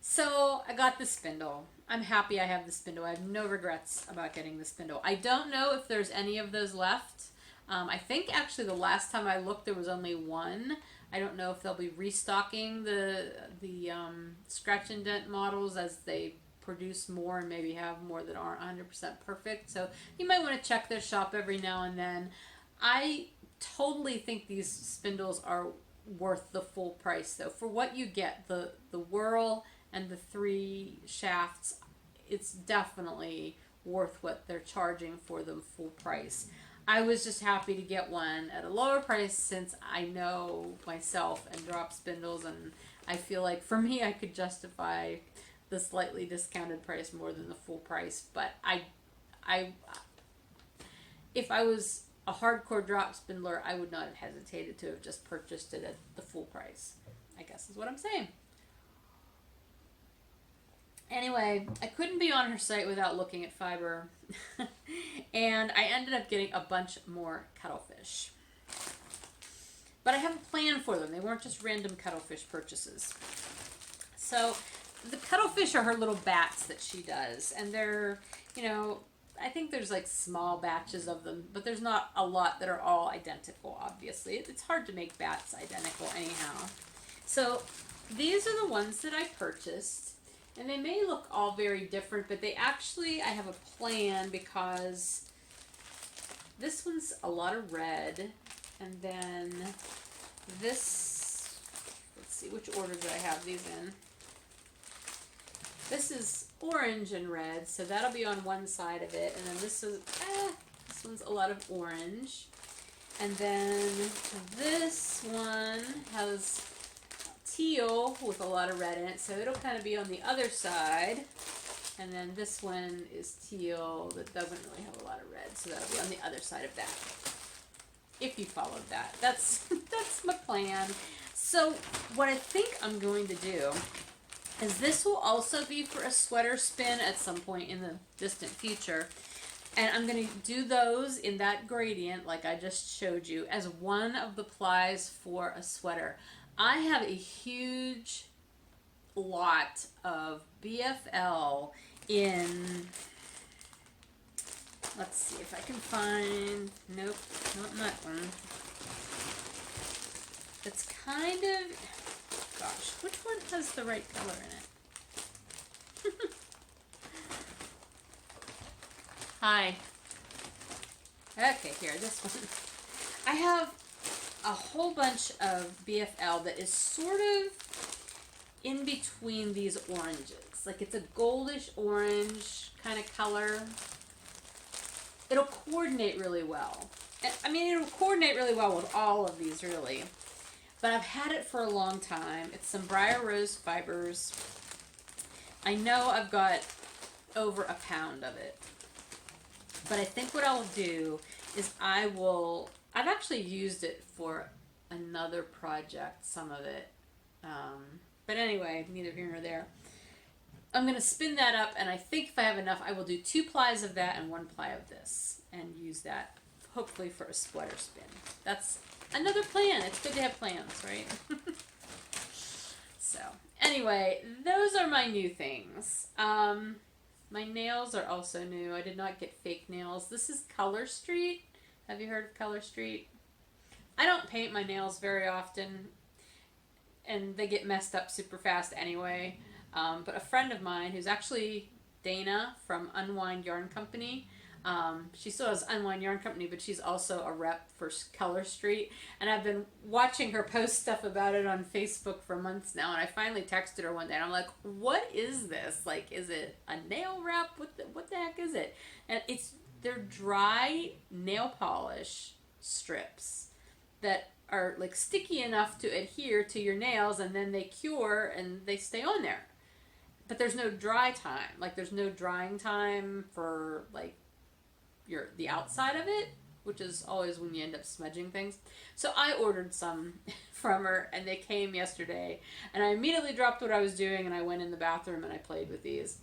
So I got the spindle. I'm happy I have the spindle. I have no regrets about getting the spindle. I don't know if there's any of those left. I think actually the last time I looked there was only one. I don't know if they'll be restocking the scratch and dent models as they produce more and maybe have more that aren't 100% perfect. So you might want to check their shop every now and then. I totally think these spindles are worth the full price though. For what you get, the whirl and the 3 shafts, it's definitely worth what they're charging for them full price. I was just happy to get one at a lower price since I know myself and drop spindles, and I feel like for me I could justify the slightly discounted price more than the full price. But if I was a hardcore drop spindler, I would not have hesitated to have just purchased it at the full price, I guess is what I'm saying. Anyway, I couldn't be on her site without looking at fiber, and I ended up getting a bunch more cuttlefish. But I have a plan for them. They weren't just random cuttlefish purchases. So the cuttlefish are her little bats that she does, and they're, you know, I think there's like small batches of them, but there's not a lot that are all identical, obviously. It's hard to make bats identical anyhow. So these are the ones that I purchased. And they may look all very different, but they actually, I have a plan because this one's a lot of red. And then this, let's see, which order do I have these in? This is orange and red, so that'll be on one side of it. And then this one's a lot of orange. And then this one has teal with a lot of red in it, so it'll kind of be on the other side. And then this one is teal that doesn't really have a lot of red, so that'll be on the other side of that. If you followed that, that's my plan. So what I think I'm going to do is this will also be for a sweater spin at some point in the distant future. And I'm going to do those in that gradient like I just showed you as one of the plies for a sweater. I have a huge lot of BFL in, let's see if I can find, nope, not that one. It's kind of, gosh, which one has the right color in it? Hi. Okay, here, this one. I have a whole bunch of BFL that is sort of in between these oranges. Like it's a goldish orange kind of color. It'll coordinate really well. I mean, it'll coordinate really well with all of these, really. But I've had it for a long time. It's some Briar Rose fibers. I know I've got over a pound of it. But I think what I'll do is I've actually used it for another project, some of it. But anyway, neither here nor there. I'm going to spin that up, and I think if I have enough, I will do 2 plies of that and 1 ply of this, and use that hopefully for a sweater spin. That's another plan. It's good to have plans, right? So, anyway, those are my new things. My nails are also new. I did not get fake nails. This is Color Street. Have you heard of Color Street? I don't paint my nails very often, and they get messed up super fast anyway. But a friend of mine, who's actually Dana from Unwind Yarn Company, she still has Unwind Yarn Company, but she's also a rep for Color Street. And I've been watching her post stuff about it on Facebook for months now. And I finally texted her one day, and I'm like, "What is this? Like, is it a nail wrap? What the heck is it?" And they're dry nail polish strips that are like sticky enough to adhere to your nails, and then they cure and they stay on there. But there's no dry time. Like, there's no drying time for like the outside of it, which is always when you end up smudging things. So I ordered some from her, and they came yesterday, and I immediately dropped what I was doing, and I went in the bathroom and I played with these.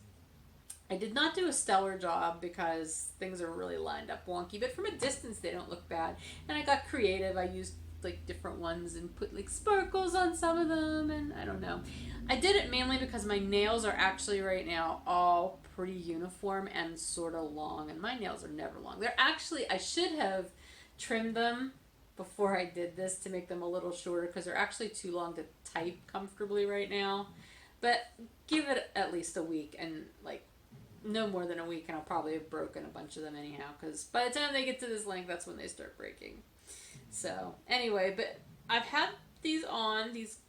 I did not do a stellar job because things are really lined up wonky, but from a distance they don't look bad. And I got creative. I used like different ones and put like sparkles on some of them, and I don't know. I did it mainly because my nails are actually right now all pretty uniform and sort of long, and my nails are never long. They're actually, I should have trimmed them before I did this to make them a little shorter because they're actually too long to type comfortably right now. But give it at least a week, and like no more than a week, and I'll probably have broken a bunch of them anyhow, because by the time they get to this length, that's when they start breaking. So anyway, but I've had these on, these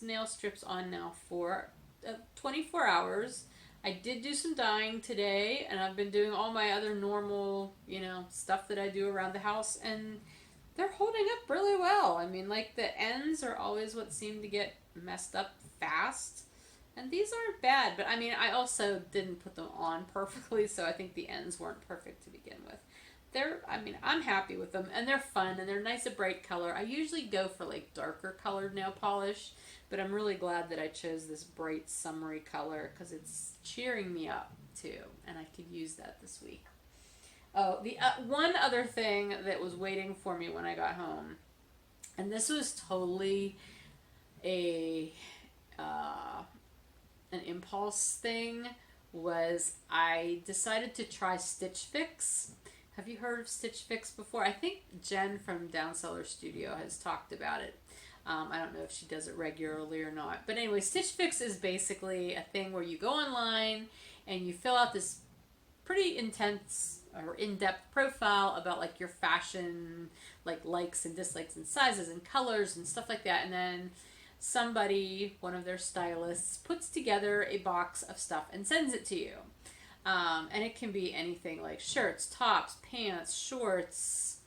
nail strips on now for 24 hours. I did do some dyeing today, and I've been doing all my other normal, you know, stuff that I do around the house, and they're holding up really well. I mean, like, the ends are always what seem to get messed up fast. And these aren't bad, but I mean, I also didn't put them on perfectly, so I think the ends weren't perfect to begin with. I mean, I'm happy with them, and they're fun, and they're nice, a bright color. I usually go for like darker colored nail polish, but I'm really glad that I chose this bright, summery color because it's cheering me up too, and I could use that this week. Oh, the one other thing that was waiting for me when I got home, and this was totally an impulse thing, was I decided to try Stitch Fix. Have you heard of Stitch Fix before? I think Jen from Down Cellar Studio has talked about it. I don't know if she does it regularly or not. But anyway, Stitch Fix is basically a thing where you go online and you fill out this pretty intense or in-depth profile about like your fashion, like likes and dislikes and sizes and colors and stuff like that. And then somebody, one of their stylists, puts together a box of stuff and sends it to you. And it can be anything like shirts, tops, pants, shorts,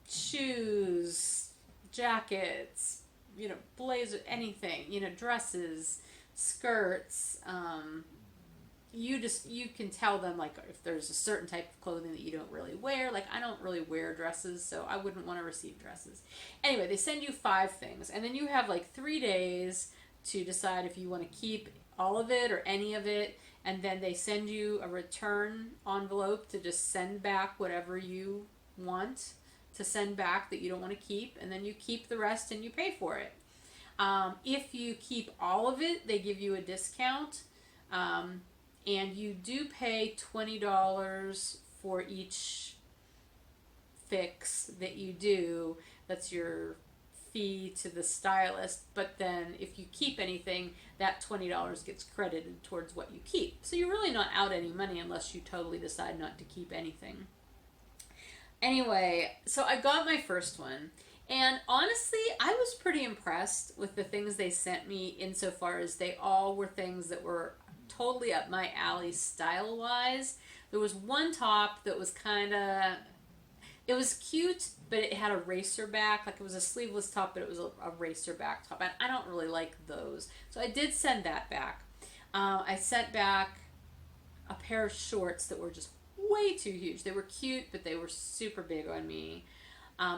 shoes, jackets, you know, blazer, anything, you know, dresses, skirts. You can tell them like if there's a certain type of clothing that you don't really wear. Like I don't really wear dresses, so I wouldn't want to receive dresses. Anyway, they send you 5 things, and then you have like 3 days to decide if you want to keep all of it or any of it, and then they send you a return envelope to just send back whatever you want to send back that you don't want to keep, and then you keep the rest and you pay for it. If you keep all of it, they give you a discount. And you do pay $20 for each fix that you do. That's your fee to the stylist. But then if you keep anything, that $20 gets credited towards what you keep. So you're really not out any money unless you totally decide not to keep anything. Anyway, so I got my first one. And honestly, I was pretty impressed with the things they sent me insofar as they all were things that were totally up my alley style-wise. There was one top that was kind of, it was cute, but it had a racer back. Like it was a sleeveless top, but it was a racer back top. And I don't really like those. So I did send that back. I sent back a pair of shorts that were just way too huge. They were cute, but they were super big on me.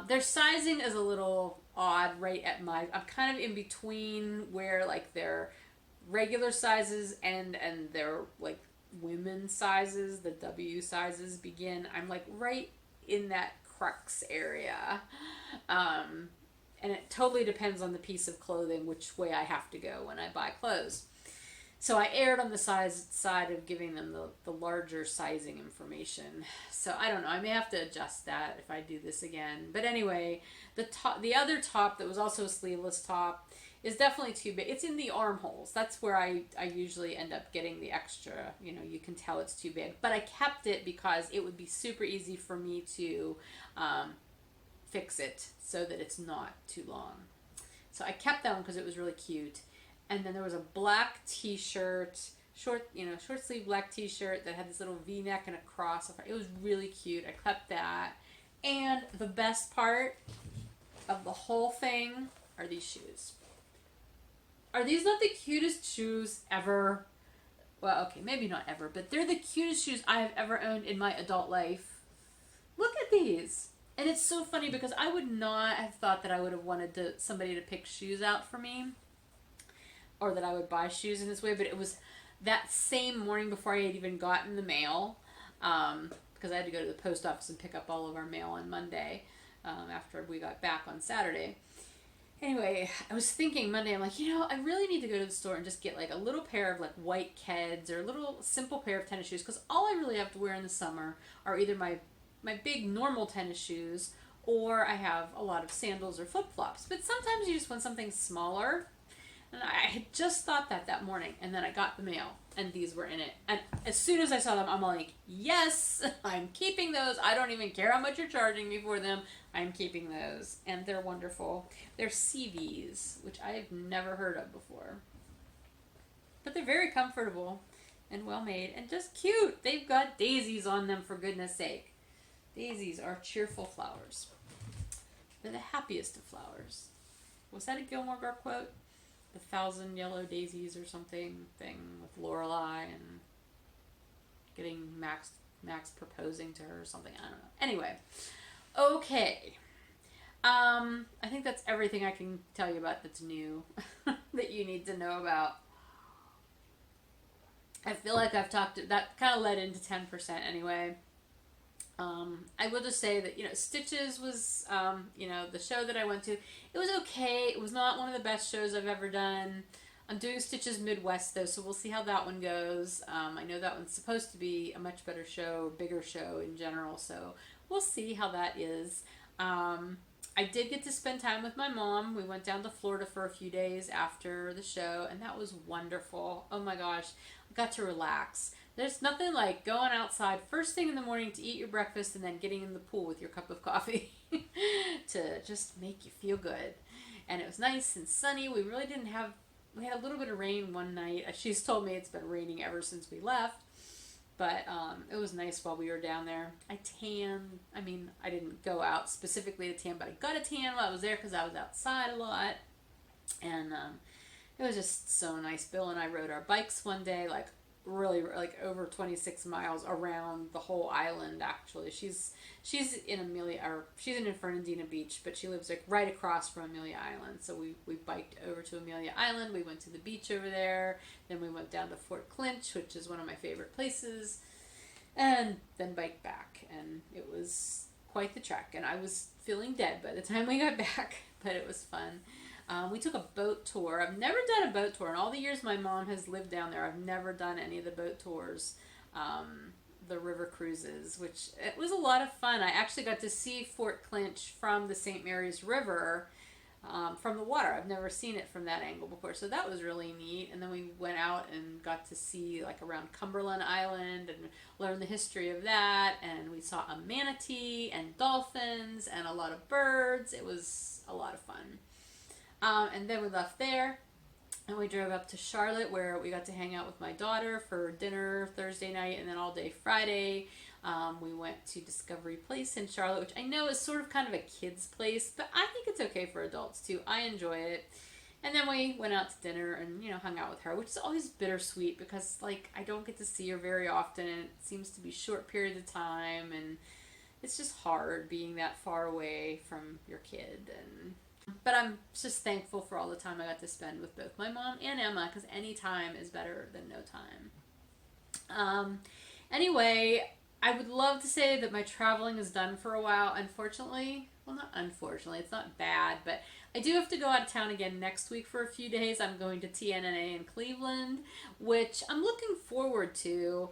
Their sizing is a little odd right at my, I'm kind of in between where like their regular sizes and their like women sizes, the W sizes begin. I'm like right in that crux area. And it totally depends on the piece of clothing, which way I have to go when I buy clothes. So I erred on the side of giving them the larger sizing information. So I don't know. I may have to adjust that if I do this again. But anyway, the other top that was also a sleeveless top is definitely too big. It's in the armholes. That's where I usually end up getting the extra. You know, you can tell it's too big. But I kept it because it would be super easy for me to fix it so that it's not too long. So I kept that one because it was really cute. And then there was a black t-shirt, short sleeve black t-shirt that had this little v-neck and a cross. It was really cute. I kept that. And the best part of the whole thing are these shoes. Are these not the cutest shoes ever? Well, okay, maybe not ever, but they're the cutest shoes I have ever owned in my adult life. look at these. And it's so funny because I would not have thought that I would have wanted somebody to pick shoes out for me, or that I would buy shoes in this way, but it was that same morning before I had even gotten the mail, because I had to go to the post office and pick up all of our mail on Monday, after we got back on Saturday. Anyway, I was thinking Monday, I'm like, I really need to go to the store and just get like a little pair of like white Keds or a little simple pair of tennis shoes, because all I really have to wear in the summer are either my big normal tennis shoes, or I have a lot of sandals or flip-flops. But sometimes you just want something smaller. And I had just thought that morning, and then I got the mail, and these were in it. And as soon as I saw them, I'm like, yes, I'm keeping those. I don't even care how much you're charging me for them. I'm keeping those. And they're wonderful. They're CVs, which I have never heard of before. But they're very comfortable and well made and just cute. They've got daisies on them, for goodness sake. Daisies are cheerful flowers. They're the happiest of flowers. Was that a Gilmore Girl quote? The 1,000 yellow daisies or something thing with Lorelai and getting Max proposing to her or something. I don't know. Anyway, okay. I think that's everything I can tell you about that's new that you need to know about. I feel like I've talked, that kind of led into 10% anyway. I will just say that, Stitches was, the show that I went to. It was okay. It was not one of the best shows I've ever done. I'm doing Stitches Midwest, though, so we'll see how that one goes. I know that one's supposed to be a much better show, bigger show in general, so we'll see how that is. I did get to spend time with my mom. We went down to Florida for a few days after the show, and that was wonderful. Oh my gosh, I got to relax. There's nothing like going outside first thing in the morning to eat your breakfast and then getting in the pool with your cup of coffee to just make you feel good. And it was nice and sunny. We had a little bit of rain one night. She's told me it's been raining ever since we left. But it was nice while we were down there. I tanned. I mean, I didn't go out specifically to tan, but I got a tan while I was there because I was outside a lot. And it was just so nice. Bill and I rode our bikes one day, really like over 26 miles around the whole island. Actually, she's in she's in Fernandina Beach, but she lives like right across from Amelia Island. So we biked over to Amelia Island. We went to the beach over there. Then we went down to Fort Clinch, which is one of my favorite places, and then biked back. And it was quite the trek. And I was feeling dead by the time we got back, but it was fun. We took a boat tour. I've never done a boat tour. In all the years my mom has lived down there, I've never done any of the boat tours, the river cruises, which it was a lot of fun. I actually got to see Fort Clinch from the St. Mary's River, from the water. I've never seen it from that angle before, so that was really neat. And then we went out and got to see around Cumberland Island and learn the history of that. And we saw a manatee and dolphins and a lot of birds. It was a lot of fun. And then we left there and we drove up to Charlotte, where we got to hang out with my daughter for dinner Thursday night, and then all day Friday. We went to Discovery Place in Charlotte, which I know is sort of kind of a kid's place, but I think it's okay for adults too. I enjoy it. And then we went out to dinner and, hung out with her, which is always bittersweet because, I don't get to see her very often, and it seems to be short periods of time, and it's just hard being that far away from your kid. But I'm just thankful for all the time I got to spend with both my mom and Emma, because any time is better than no time. Anyway, I would love to say that my traveling is done for a while. Unfortunately, well, not unfortunately, it's not bad, but I do have to go out of town again next week for a few days. I'm going to TNNA in Cleveland, which I'm looking forward to.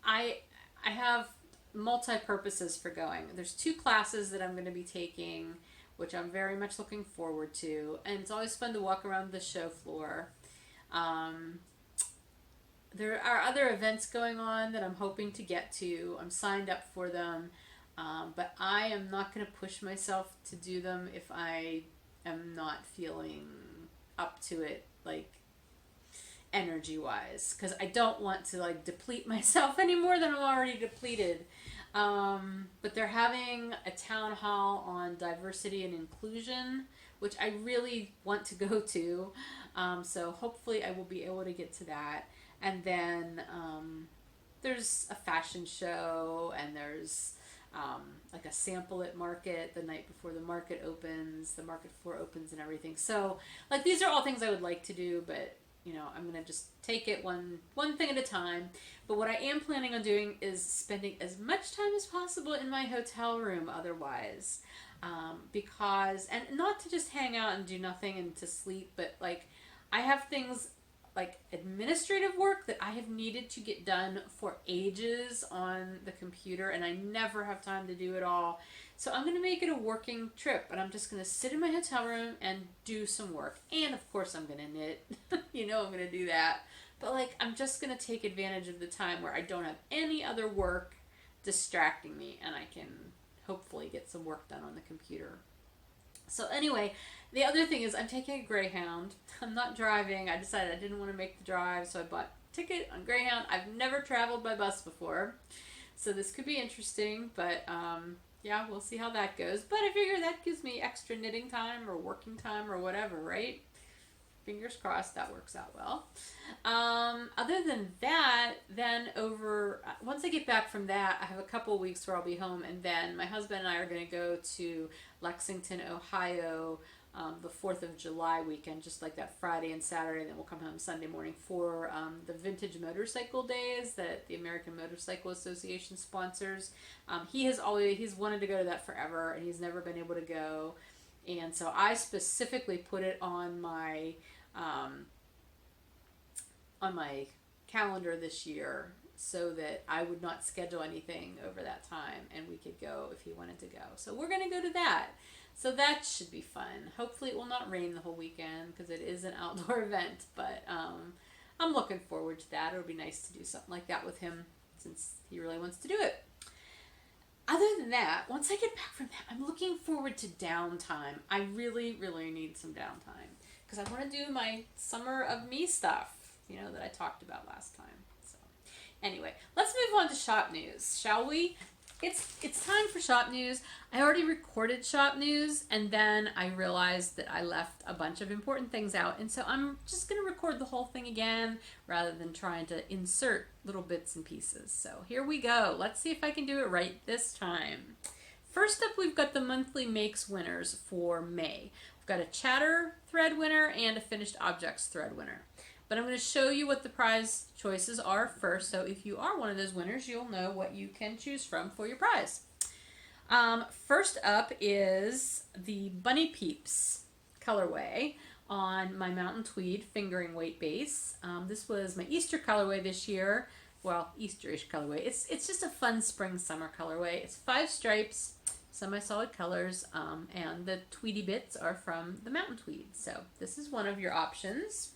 I have multi-purposes for going. There's 2 classes that I'm going to be taking, which I'm very much looking forward to. And it's always fun to walk around the show floor. There are other events going on that I'm hoping to get to. I'm signed up for them. But I am not going to push myself to do them if I am not feeling up to it, energy-wise. Because I don't want to, deplete myself any more than I'm already depleted. But they're having a town hall on diversity and inclusion, which I really want to go to. So hopefully I will be able to get to that. And then there's a fashion show, and there's like a sample at market the night before the market opens, the market floor opens and everything. So like these are all things I would like to do, but you know, I'm going to just take it one thing at a time. But what I am planning on doing is spending as much time as possible in my hotel room otherwise. Because, and not to just hang out and do nothing and to sleep, but like I have things like administrative work that I have needed to get done for ages on the computer, and I never have time to do it all. So I'm going to make it a working trip, and I'm just going to sit in my hotel room and do some work. And of course I'm going to knit. You know I'm going to do that. But like I'm just going to take advantage of the time where I don't have any other work distracting me, and I can hopefully get some work done on the computer. So anyway, the other thing is I'm taking a Greyhound. I'm not driving. I decided I didn't want to make the drive, so I bought a ticket on Greyhound. I've never traveled by bus before, so this could be interesting, but yeah, we'll see how that goes. But I figure that gives me extra knitting time or working time or whatever, right? Fingers crossed that works out well. Other than that, then once I get back from that, I have a couple of weeks where I'll be home, and then my husband and I are going to go to Lexington, Ohio, the 4th of July weekend, just like that Friday and Saturday, and then we'll come home Sunday morning for the Vintage Motorcycle Days that the American Motorcycle Association sponsors. He's wanted to go to that forever, and he's never been able to go. And so I specifically put it on my calendar this year so that I would not schedule anything over that time, and we could go if he wanted to go. So we're going to go to that. So that should be fun. Hopefully it will not rain the whole weekend because it is an outdoor event, but I'm looking forward to that. It would be nice to do something like that with him since he really wants to do it. Other than that, once I get back from that, I'm looking forward to downtime. I really, really need some downtime because I want to do my summer of me stuff, you know, that I talked about last time. So anyway, let's move on to shop news, shall we? It's time for shop news. I already recorded shop news, and then I realized that I left a bunch of important things out, and so I'm just going to record the whole thing again rather than trying to insert little bits and pieces. So here we go. Let's see if I can do it right this time. First up, we've got the monthly makes winners for May. We've got a chatter thread winner and a finished objects thread winner. But I'm going to show you what the prize choices are first, so if you are one of those winners, you'll know what you can choose from for your prize. First up is the Bunny Peeps colorway on my Mountain Tweed fingering weight base. This was my Easter colorway this year. Well, Easterish colorway. It's just a fun spring-summer colorway. It's 5 stripes, semi-solid colors, and the tweedy bits are from the Mountain Tweed. So this is one of your options.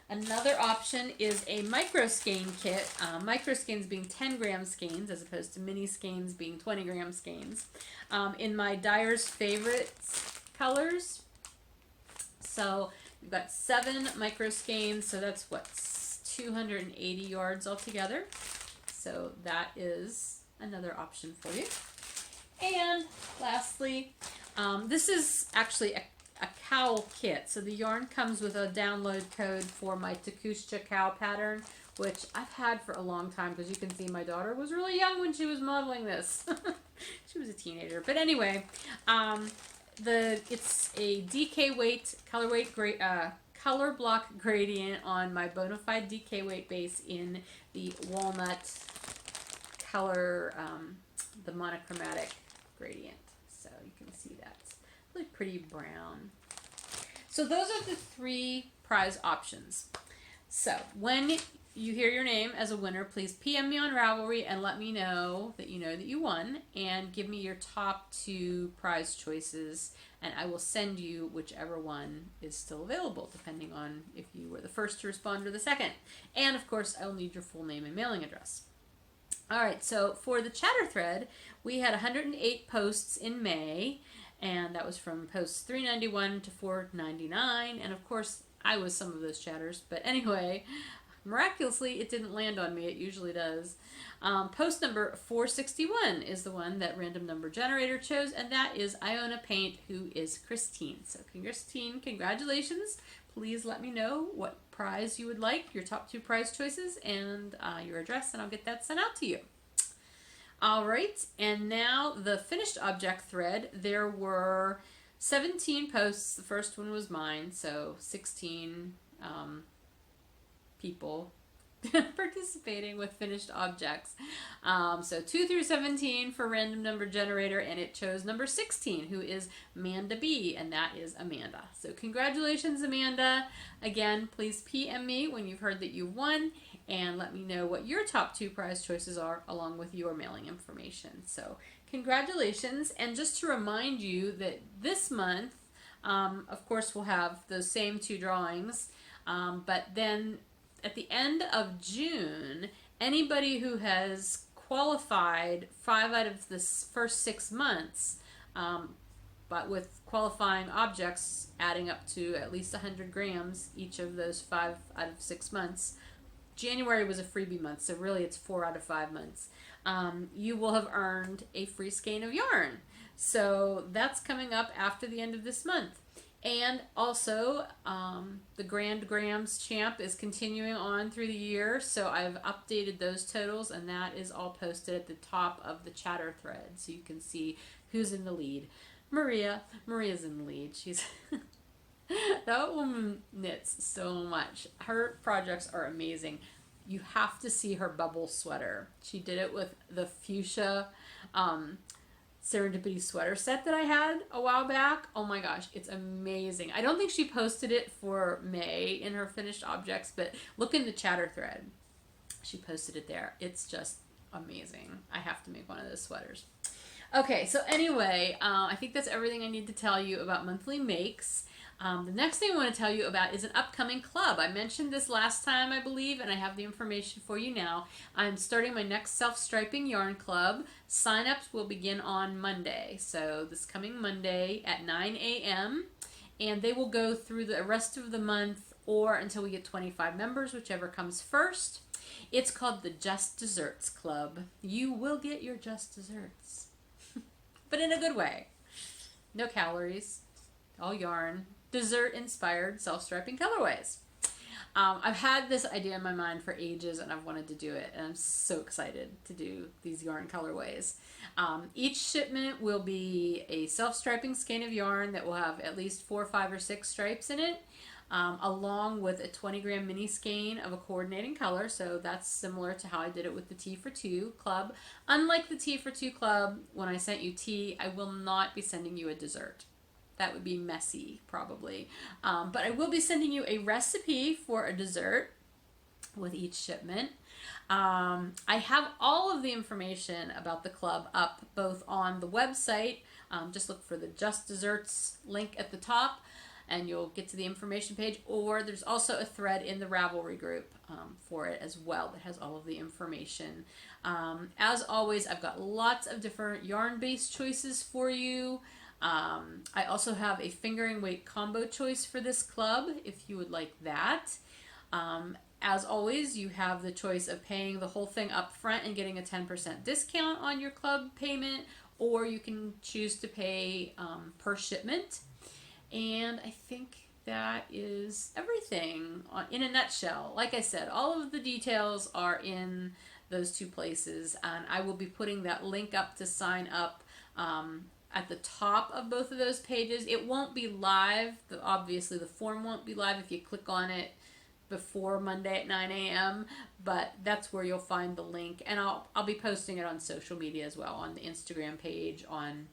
Another option is a micro skein kit, micro skeins being 10 gram skeins as opposed to mini skeins being 20 gram skeins, in my Dyer's Favorites colors. So we've got 7 micro skeins, so that's what, 280 yards altogether. So that is another option for you. And lastly, this is actually a cowl kit. So the yarn comes with a download code for my Takusha cow pattern, which I've had for a long time because you can see my daughter was really young when she was modeling this. She was a teenager. But anyway, it's a DK weight, color block gradient on my Bonafide DK weight base in the walnut color, the monochromatic gradient. So you can see that. Really pretty brown. So those are the 3 prize options. So when you hear your name as a winner, please PM me on Ravelry and let me know that you won, and give me your top 2 prize choices, and I will send you whichever one is still available, depending on if you were the first to respond or the second. And of course, I will need your full name and mailing address. All right, so for the chatter thread, we had 108 posts in May, and that was from posts 391 to 499, and of course I was some of those chatters, but anyway, miraculously it didn't land on me. It usually does. Post number 461 is the one that Random Number Generator chose, and that is Iona Paint, who is Christine. So Christine, congratulations. Please let me know what prize you would like, your top 2 prize choices, and your address, and I'll get that sent out to you. All right, and now the finished object thread. There were 17 posts. The first one was mine, so 16 people participating with finished objects. So 2 through 17 for random number generator, and it chose number 16, who is Manda B, and that is Amanda. So congratulations, Amanda. Again, please PM me when you've heard that you won, and let me know what your top 2 prize choices are along with your mailing information. So congratulations, and just to remind you that this month, of course, we'll have those same 2 drawings, but then at the end of June, anybody who has qualified 5 out of the first 6 months, but with qualifying objects adding up to at least 100 grams each of those 5 out of 6 months. January was a freebie month, so really it's 4 out of 5 months. You will have earned a free skein of yarn. So that's coming up after the end of this month. And also, the Grand Grams Champ is continuing on through the year, so I've updated those totals, and that is all posted at the top of the chatter thread, so you can see who's in the lead. Maria's in the lead. She's that woman knits so much. Her projects are amazing. You have to see her bubble sweater. She did it with the fuchsia Serendipity sweater set that I had a while back. Oh my gosh, it's amazing. I don't think she posted it for May in her finished objects, but look in the chatter thread. She posted it there. It's just amazing. I have to make one of those sweaters. Okay, so anyway, I think that's everything I need to tell you about monthly makes. The next thing I want to tell you about is an upcoming club. I mentioned this last time, I believe, and I have the information for you now. I'm starting my next self-striping yarn club. Sign-ups will begin on Monday, so this coming Monday at 9 a.m., and they will go through the rest of the month or until we get 25 members, whichever comes first. It's called the Just Desserts Club. You will get your just desserts, but in a good way. No calories, all yarn. Dessert-inspired self-striping colorways. I've had this idea in my mind for ages, and I've wanted to do it, and I'm so excited to do these yarn colorways. Each shipment will be a self-striping skein of yarn that will have at least 4, 5, or 6 stripes in it, along with a 20-gram mini skein of a coordinating color, so that's similar to how I did it with the Tea for Two club. Unlike the Tea for Two club, when I sent you tea, I will not be sending you a dessert. That would be messy, probably. But I will be sending you a recipe for a dessert with each shipment. I have all of the information about the club up both on the website. Just look for the Just Desserts link at the top, and you'll get to the information page. Or there's also a thread in the Ravelry group for it as well that has all of the information. As always, I've got lots of different yarn-based choices for you. I also have a fingering weight combo choice for this club if you would like that. As always, you have the choice of paying the whole thing up front and getting a 10% discount on your club payment, or you can choose to pay per shipment. And I think that is everything in a nutshell. Like I said, all of the details are in those 2 places, and I will be putting that link up to sign up at the top of both of those pages. It won't be live. Obviously, the form won't be live if you click on it before Monday at 9 a.m., but that's where you'll find the link. And I'll be posting it on social media as well, on the Instagram page, on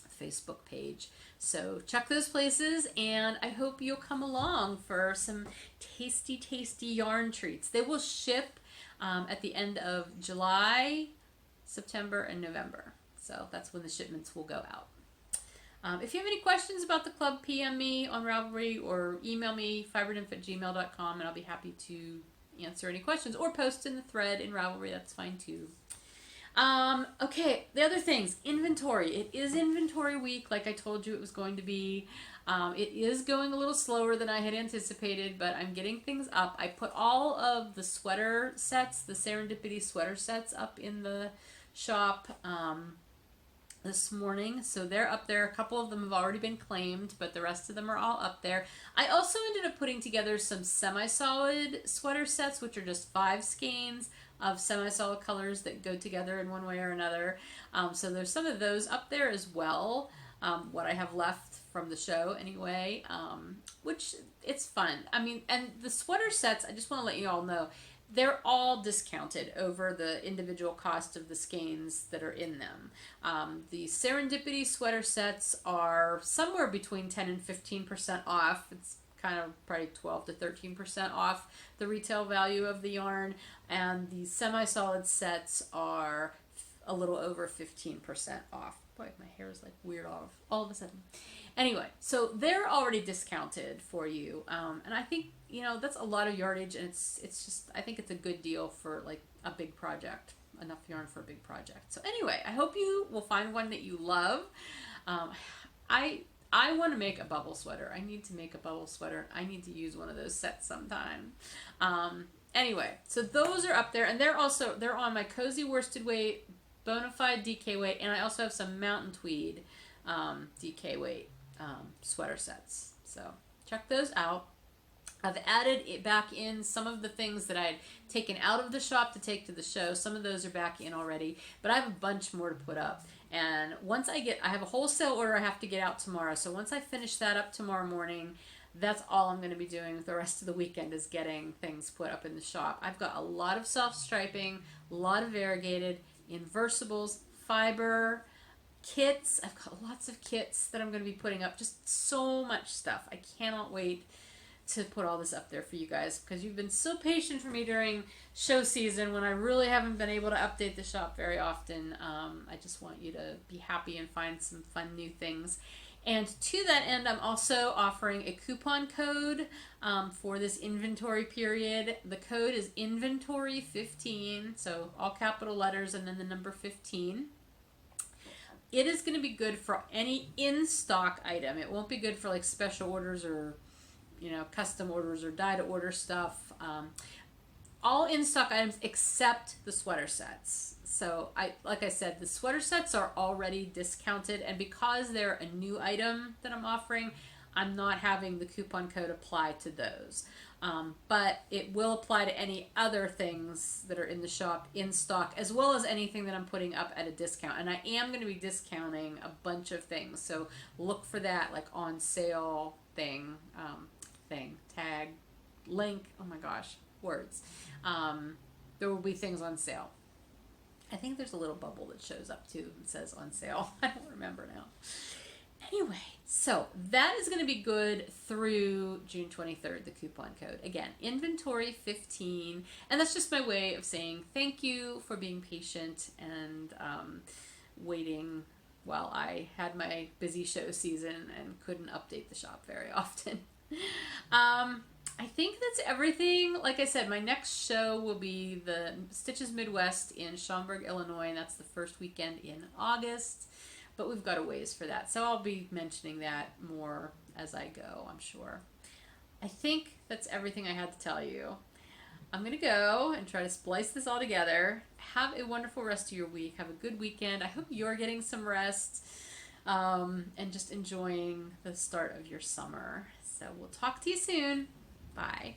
the Facebook page. So check those places, and I hope you'll come along for some tasty, tasty yarn treats. They will ship at the end of July, September, and November. So that's when the shipments will go out. If you have any questions about the club, PM me on Ravelry or email me, fibernymph@gmail.com, and I'll be happy to answer any questions, or post in the thread in Ravelry. That's fine too. Okay, the other things, inventory. It is inventory week, like I told you it was going to be. It is going a little slower than I had anticipated, but I'm getting things up. I put all of the sweater sets, the Serendipity sweater sets, up in the shop. this morning, so they're up there. A couple of them have already been claimed, but the rest of them are all up there. I also ended up putting together some semi-solid sweater sets, which are just 5 skeins of semi-solid colors that go together in one way or another. So there's some of those up there as well, what I have left from the show anyway, which it's fun. I mean, and the sweater sets, I just want to let you all know, they're all discounted over the individual cost of the skeins that are in them. The Serendipity sweater sets are somewhere between 10 and 15% off. It's kind of probably 12 to 13% off the retail value of the yarn. And the semi-solid sets are a little over 15% off. Boy, my hair is like weird all of a sudden. Anyway, so they're already discounted for you, and I think, you know, that's a lot of yardage, and it's just, I think it's a good deal for like a big project, enough yarn for a big project. So anyway, I hope you will find one that you love. I want to make a bubble sweater. I need to make a bubble sweater. I need to use one of those sets sometime. Anyway, so those are up there, and they're on my Cozy Worsted Weight, Bonafide DK Weight, and I also have some Mountain Tweed DK Weight sweater sets. So check those out. I've added it back in some of the things that I had taken out of the shop to take to the show. Some of those are back in already, but I have a bunch more to put up. And once I have a wholesale order I have to get out tomorrow. So once I finish that up tomorrow morning, that's all I'm going to be doing the rest of the weekend, is getting things put up in the shop. I've got a lot of self-striping, a lot of variegated, inversibles, fiber, kits. I've got lots of kits that I'm going to be putting up. Just so much stuff. I cannot wait to put all this up there for you guys, because you've been so patient for me during show season when I really haven't been able to update the shop very often. I just want you to be happy and find some fun new things. And to that end, I'm also offering a coupon code for this inventory period. The code is inventory15, so all capital letters and then the number 15. It is going to be good for any in-stock item. It won't be good for like special orders or, you know, custom orders or die-to-order stuff. All in-stock items except the sweater sets. So, like I said, the sweater sets are already discounted, and because they're a new item that I'm offering, I'm not having the coupon code apply to those. But it will apply to any other things that are in the shop in stock, as well as anything that I'm putting up at a discount. And I am going to be discounting a bunch of things, so look for that, like on sale tag, link, oh my gosh, words. There will be things on sale. I think there's a little bubble that shows up too and says on sale. I don't remember now. Anyway, so that is going to be good through June 23rd, the coupon code. Again, inventory 15. And that's just my way of saying thank you for being patient and waiting while I had my busy show season and couldn't update the shop very often. I think that's everything. Like I said, my next show will be the Stitches Midwest in Schaumburg, Illinois, and that's the first weekend in August. But we've got a ways for that, so I'll be mentioning that more as I go, I'm sure. I think that's everything I had to tell you. I'm going to go and try to splice this all together. Have a wonderful rest of your week. Have a good weekend. I hope you're getting some rest and just enjoying the start of your summer. So we'll talk to you soon. Bye.